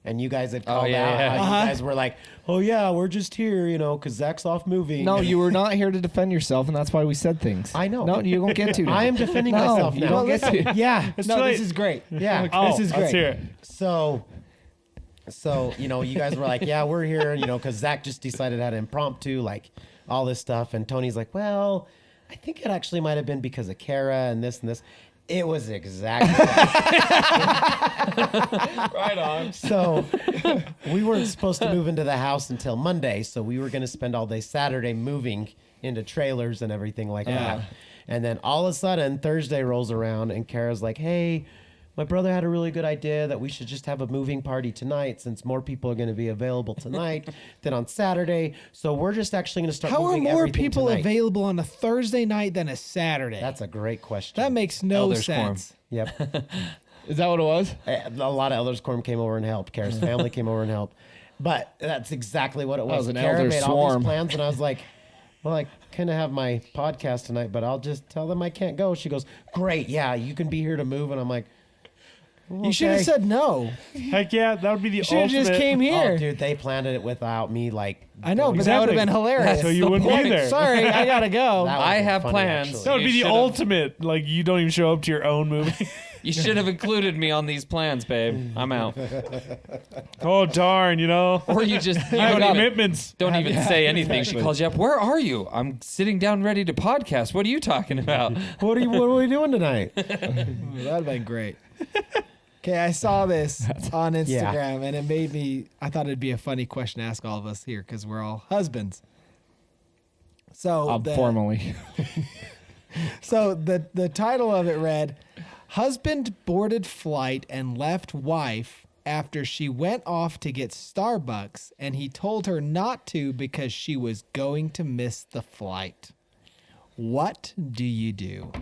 and you guys had called yeah, out, yeah. how you guys were like, oh yeah, we're just here, because Zach's off moving. No, you were not here to defend yourself, and that's why we said things. I know. No, you don't get to. now. I am defending No, myself you now. don't get to. Yeah. It's No, too late. this is great. Yeah. Oh, this is let's great. hear it. So, you guys were like, yeah, we're here, because Zach just decided to have an impromptu, like all this stuff. And Tony's like, well, I think it actually might have been because of Kara and this and this. It was exactly that. Right on. So we weren't supposed to move into the house until Monday. So we were going to spend all day Saturday moving into trailers and everything like that. And then all of a sudden Thursday rolls around and Kara's like, hey, my brother had a really good idea that we should just have a moving party tonight since more people are going to be available tonight than on Saturday. So we're just actually going to start How are moving more everything people tonight. available on a Thursday night than a Saturday? That's a great question. That makes no Elders Quorum. sense. Yep. Is that what it was? A lot of Elders Quorum came over and helped. Kara's family came over and helped. But that's exactly what it was. was an Kara elder made all swarm. these plans, and I was like, well, I kind of have my podcast tonight, but I'll just tell them I can't go. She goes, great, yeah, you can be here to move. And I'm like, well, You should have okay. said no. Heck yeah, that would be the Should have ultimate. just came here. Oh, dude, they planned it without me, like. I know, but Exactly. that would have been hilarious. So you wouldn't be there. Sorry, I gotta go. That would've I been have funny, plans. actually. That would You be the should've- ultimate. Like, you don't even show up to your own movie. You should have included me on these plans, babe. I'm out. Oh, darn, Or you just you I don't got even, commitments. don't even say anything. She exactly. calls you up. Where are you? I'm sitting down ready to podcast. What are you talking about? What are we doing tonight? That'd have been great. Okay, I saw this on Instagram, and it made me. I thought it'd be a funny question to ask all of us here because we're all husbands. So Formally. So the title of it read, "Husband boarded flight and left wife after she went off to get Starbucks, and he told her not to because she was going to miss the flight. What do you do?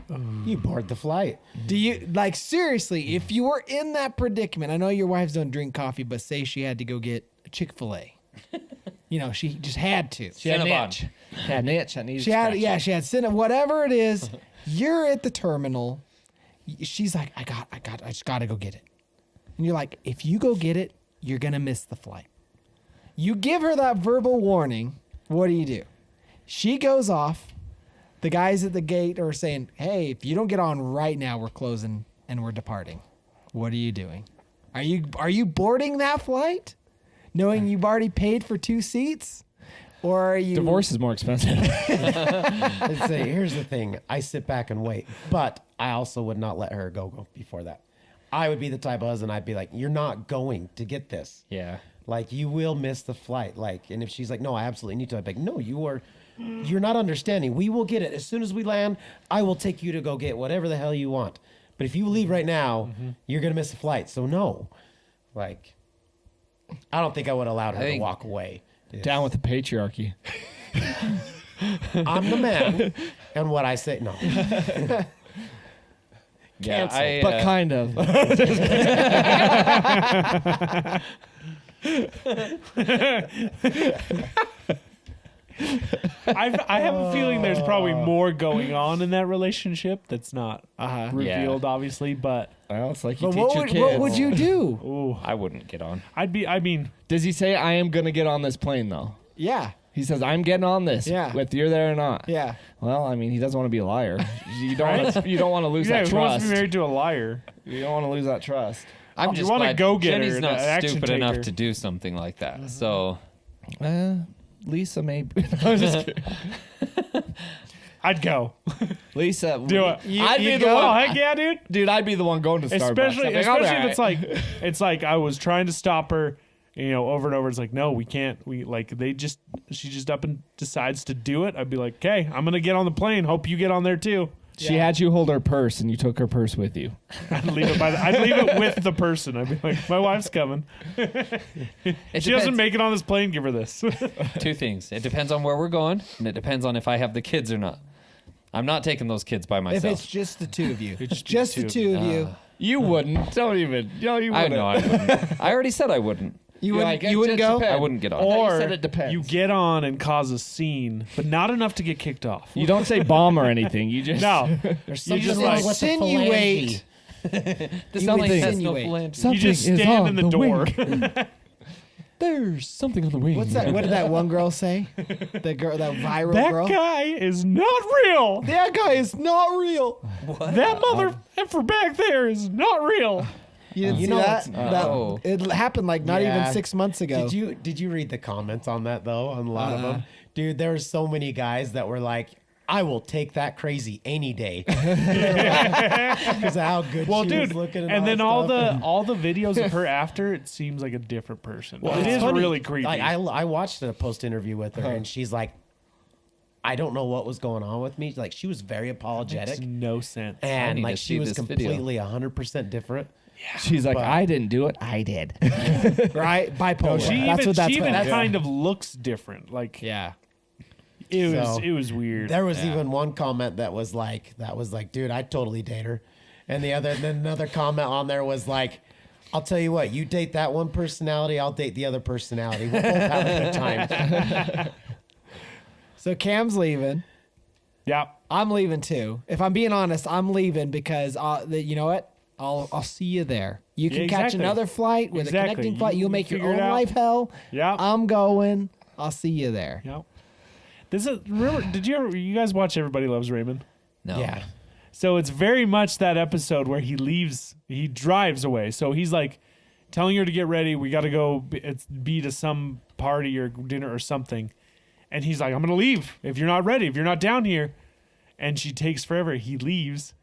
You board the flight. Do you, like, seriously, if you were in that predicament, I know your wives don't drink coffee, but say she had to go get a Chick-fil-A. She just had to. She had an Cinnabon. itch. She had an itch. I needed She had, scratch. yeah, she had cinnamon, whatever it is. You're at the terminal. She's like, I just gotta go get it. And you're like, if you go get it, you're gonna miss the flight. You give her that verbal warning. What do? She goes off. The guys at the gate are saying, hey, if you don't get on right now, we're closing and we're departing. What are you doing? Are you boarding that flight? Knowing you've already paid for 2 seats? Or are you... Divorce is more expensive. Let's say, here's the thing. I sit back and wait, but I also would not let her go before that. I would be the type of husband, I'd be like, you're not going to get this. Yeah. Like, you will miss the flight. Like, and if she's like, no, I absolutely need to, I'd be like, no, you're not understanding. We will get it. As soon as we land, I will take you to go get whatever the hell you want. But if you leave right now, you're going to miss the flight. So no. Like, I don't think I would have allowed her to walk away. Down with the patriarchy. I'm the man. And what I say, no. Yeah, But kind of. I have a feeling there's probably more going on in that relationship that's not revealed, obviously. But Well, it's like you But teach your kids. what would you do? ooh, I wouldn't get on. I mean, Does he say, I am going to get on this plane, though? Yeah. He says, I'm getting on this, Yeah. whether you're there or not. Yeah. Well, I mean, he doesn't want to be a liar. You don't want to lose yeah, that who wants to trust. be married to a liar? You don't want to lose that trust. I'm You just wanna glad go get Jenny's her, not an action stupid enough taker. to do something like that. So Lisa, maybe. I'm just kidding. I'd go. Lisa, Do it. I'd be the Oh, one. heck yeah, dude. Dude, I'd be the one going to Starbucks. Especially I'd be like, if it's "Alright." like I was trying to stop her, over and over. It's like, no, we can't. She just up and decides to do it. I'd be like, okay, I'm gonna get on the plane. Hope you get on there too. She had you hold her purse, and you took her purse with you. I'd leave it with the person. I'd be like, my wife's coming. She doesn't make it on this plane. Give her this. 2 things. It depends on where we're going, and it depends on if I have the kids or not. I'm not taking those kids by If myself. it's just the two of you. It's just the two of you. You wouldn't. Don't even. No, you I wouldn't. know I wouldn't. I already said I wouldn't. You You're wouldn't, like, you it wouldn't just go? depends. I wouldn't get on. Or Or said it depends. you get on and cause a scene, but not enough to get kicked off. You don't say bomb or anything. You just No, There's You something just wrong like with the insinuate. phalange. This You sounds would like think. no Insinuate. phalange. you just stand in the door. There's something on the wing. What's that? What did that one girl say? The girl, that viral That girl. guy is not real. That guy is not real. That mother effer back there is not real. You didn't You see know that? Oh. It happened like not even Yeah. 6 months ago. Did you read the comments on that though? On a lot of them, dude. There were so many guys that were like, "I will take that crazy any day," because of how good Well, she dude, was looking. and then that all stuff. all the videos of her after, it seems like a different person. It It's is funny. really creepy. Like, I watched a post interview with her, and she's like, "I don't know what was going on with me." Like, she was very apologetic, Makes no sense. and need like to she see was this video. completely 100% different. She's like, But- I didn't do it. I did. Right? Bipolar. She that's even, what that's she even called. kind of looks different. Like Yeah. it was weird. There was even one comment that was like, "Dude, I'd totally date her," and then another comment on there was like, "I'll tell you what, you date that one personality, I'll date the other personality. We'll both have a good time." So Cam's leaving. Yeah. I'm leaving too. If I'm being honest, I'm leaving because you know what? I'll see you there. You can Yeah, catch exactly. another flight with Exactly. a connecting flight. You You'll make your figure it own out. life hell. Yeah. I'm going. I'll see you there. Yeah. Remember? Did you guys watch Everybody Loves Raymond? No. Yeah. So it's very much that episode where he drives away. So he's like telling her to get ready. We got to go be to some party or dinner or something. And he's like, "I'm going to leave if you're not ready, if you're not down here." And she takes forever. He leaves.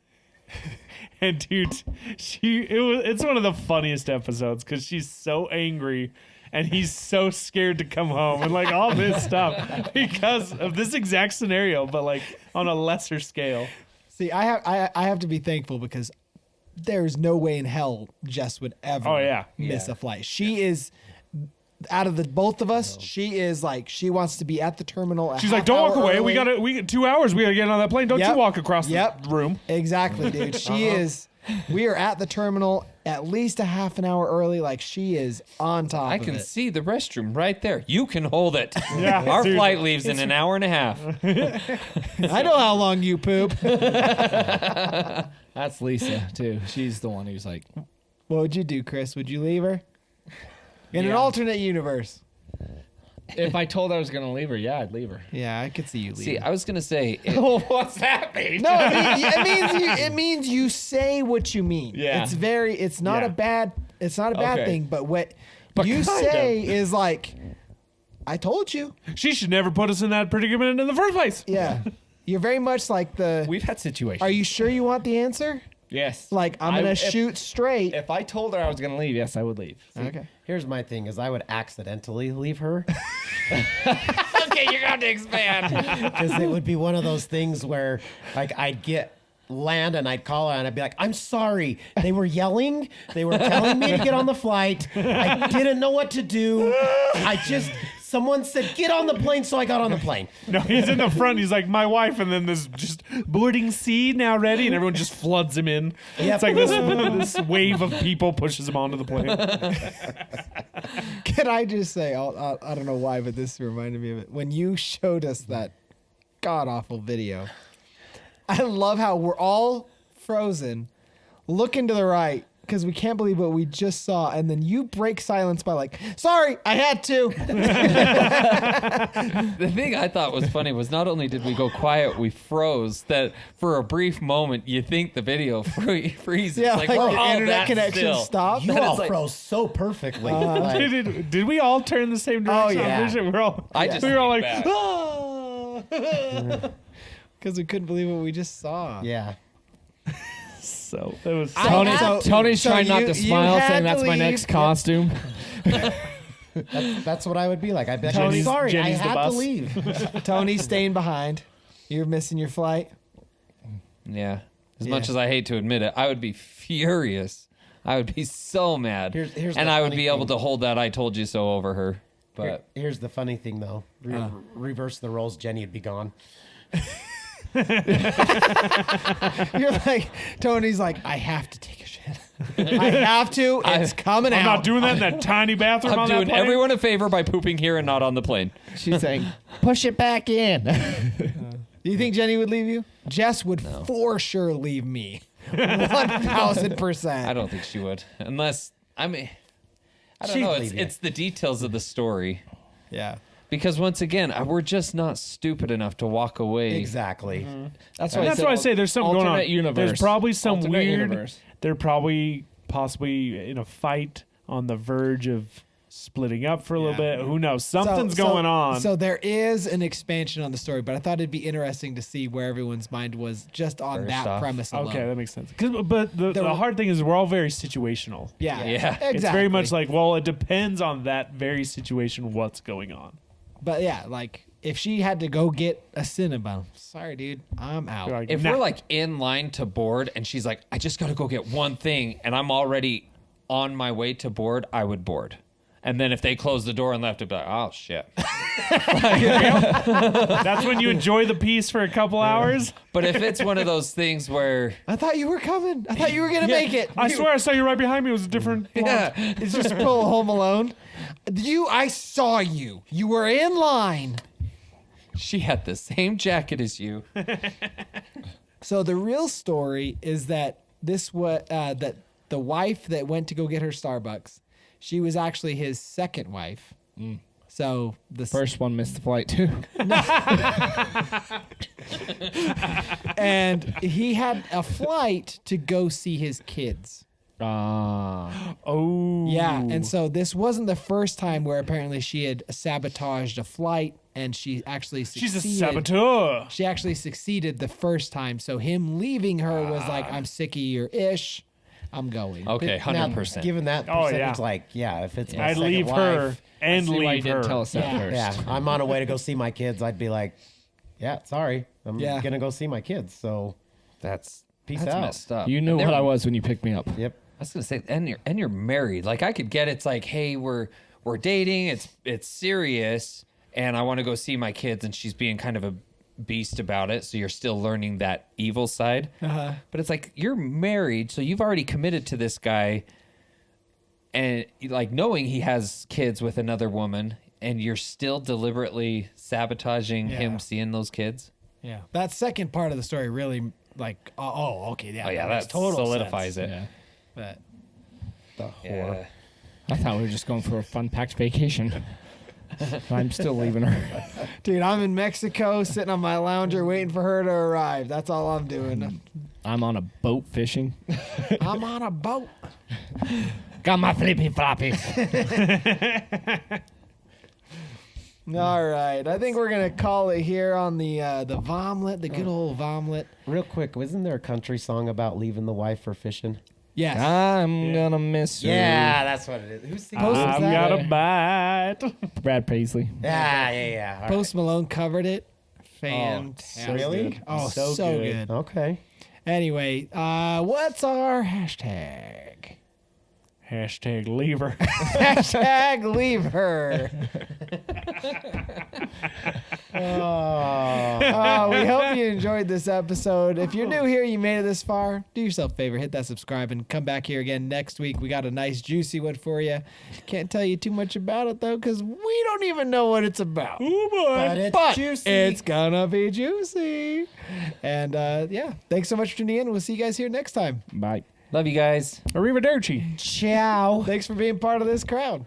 And dude, it's one of the funniest episodes because she's so angry and he's so scared to come home and like all this stuff because of this exact scenario, but like on a lesser scale. See, I have to be thankful because there's no way in hell Jess would ever Oh, yeah. miss a flight. She is out of the both of us. She is like she wants to be at the terminal. She's like, "Don't walk away. We got 2 hours. We got to get on that plane. Don't Yep. you walk across Yep. the room." Exactly, dude. She is. We are at the terminal at least a half an hour early. Like she is on top. I of can it. see the restroom right there. You can hold it. Yeah, Our seriously. flight leaves in an hour and a half. I know how long you poop. That's Lisa too. She's the one who's like, What would you do, Chris? Would you leave her? In an alternate universe. if I told her I was gonna leave her, yeah, I'd leave her. Yeah, I could see you leaving. See, I was gonna say, What's that mean? No, it means you say what you mean. Yeah. It's not Yeah. a bad Okay. thing, but what But you kind say is like, I told you. She should never put us in that predicament in the first place. Yeah. You're very much like the We've had situations. are you sure you want the answer? Yes. Like I'm gonna if- shoot straight. If I told her I was gonna leave, yes, I would leave. Okay. Here's my thing: is I would accidentally leave her okay, you're going to expand. because it would be one of those things where, like, I'd land and I'd call her and I'd be like, "I'm sorry. They were yelling. They were telling me to get on the flight. I didn't know what to do. Someone said, get on the plane, so I got on the plane." No, he's in the front. He's like, "My wife," and then this just boarding C now ready, and everyone just floods him in. Yep. It's like this wave of people pushes him onto the plane. Can I just say, I don't know why, but this reminded me of it. When you showed us that god awful video, I love how we're all frozen, looking to the right because we can't believe what we just saw, and then you break silence by like, "Sorry, I had to." The thing I thought was funny was not only did we go quiet, we froze. That for a brief moment, you think the video freezes. Yeah, like like we're the all internet that connection still. stopped. You That all is like- froze so perfectly. Like, Did we all turn the same direction? yeah. I'm pretty sure we're all. I just we were all like, leaned back. "Ah." Because we couldn't believe what we just saw. yeah. So it was. Tony's so trying not you- to you smile, had saying to that's my leave. next costume. That's what I would be like. I'd be like, "I'm Jenny's- sorry, Jenny's I the had to bus." leave." Tony's staying behind. You're missing your flight. Yeah. As Yeah. much as I hate to admit it, I would be furious. I would be so mad. Here's and the I would funny be able thing. to hold that "I told you so" over her. But Here's the funny thing, though. Reverse the roles. Jenny would be gone. You're like, Tony's like, I have to take a shit. I have to. It's coming out. I'm not doing that in that tiny bathroom I'm on doing that plane. everyone a favor by pooping here and not on the plane. She's saying, push it back in. Do you think Jenny would leave you? Jess would for sure leave me. 1,000%. I don't think she would, unless I don't She'd know. leave you. It's the details of the story. Yeah. Because once again, we're just not stupid enough to walk away. Exactly. That's And that's why I say there's something going on. alternate universe. There's probably some Alternate weird. universe. They're probably possibly in a fight on the verge of splitting up for a little bit. Who knows? Something's going on. So there is an expansion on the story, but I thought it'd be interesting to see where everyone's mind was just on First that off. premise alone. Okay, that makes sense. But the hard thing is we're all very situational. Yeah. Yeah. Exactly. It's very much like, well, it depends on that very situation what's going on. But yeah, like if she had to go get a Cinnabon, sorry, dude, I'm out. You're like, If nah. we're like in line to board and she's like, I just got to go get one thing and I'm already on my way to board, I would board. And then if they close the door and left, I'd be like, oh, shit. That's when you enjoy the peace for a couple hours. But if it's one of those things where, I thought you were coming. I thought you were gonna make it. I swear I saw you right behind me. It was a different. yeah, It's just pull Home Alone. I saw you. You were in line. she had the same jacket as you. So the real story is that that the wife that went to go get her Starbucks, she was actually his second wife. So the First one missed the flight, too. and he had a flight to go see his kids. Oh. Yeah, and so this wasn't the first time where apparently she had sabotaged a flight, and she actually succeeded. She's a saboteur. She actually succeeded the first time. So him leaving her was like, I'm sick of your ish. I'm going. Okay, Now, 100%. given that Oh, percentage, yeah. like, yeah, if it's my I'd second leave wife, her and See why you leave didn't her. tell us that Yeah. first. Yeah, I'm on a way to go see my kids. I'd be like, yeah, sorry, I'm Yeah. gonna go see my kids. So, That's Peace that's out. messed up. You knew And what they're- I was when you picked me up. yep. I was gonna say, and you're married. Like I could get it's like, hey, we're dating. It's serious, and I want to go see my kids, and she's being kind of a beast about it. So you're still learning that evil side. But it's like you're married, so you've already committed to this guy, and like knowing he has kids with another woman, and you're still deliberately sabotaging Yeah. him seeing those kids. Yeah. That second part of the story really like, okay, yeah. Oh yeah, makes that total solidifies sense. it. Yeah. But The whore. Yeah. I thought we were just going for a fun packed vacation. I'm still leaving her. dude, I'm in Mexico sitting on my lounger waiting for her to arrive. That's all I'm doing. I'm on a boat fishing. I'm on a boat. Got my flippy floppies. All right. I think we're gonna call it here on the vomlet, the good old vomlet. Real quick, wasn't there a country song about leaving the wife for fishing? Yes. I'm gonna miss her. that's what it is. Who's singing? Post- I've that? got a bite. Brad Paisley. Yeah. All Post Malone covered it. Fantastic. really? Oh, So so good. good. Okay. Anyway, what's our hashtag? Hashtag leave her. Hashtag leave her. We hope you enjoyed this episode. If you're new here, you made it this far, do yourself a favor, hit that subscribe and come back here again next week. We got a nice juicy one for you. Can't tell you too much about it though, because we don't even know what it's about. Oh boy. But it's juicy. It's gonna be juicy. And yeah, thanks so much for tuning in. We'll see you guys here next time. Bye. Love you guys. Arrivederci. Ciao. Thanks for being part of this crowd.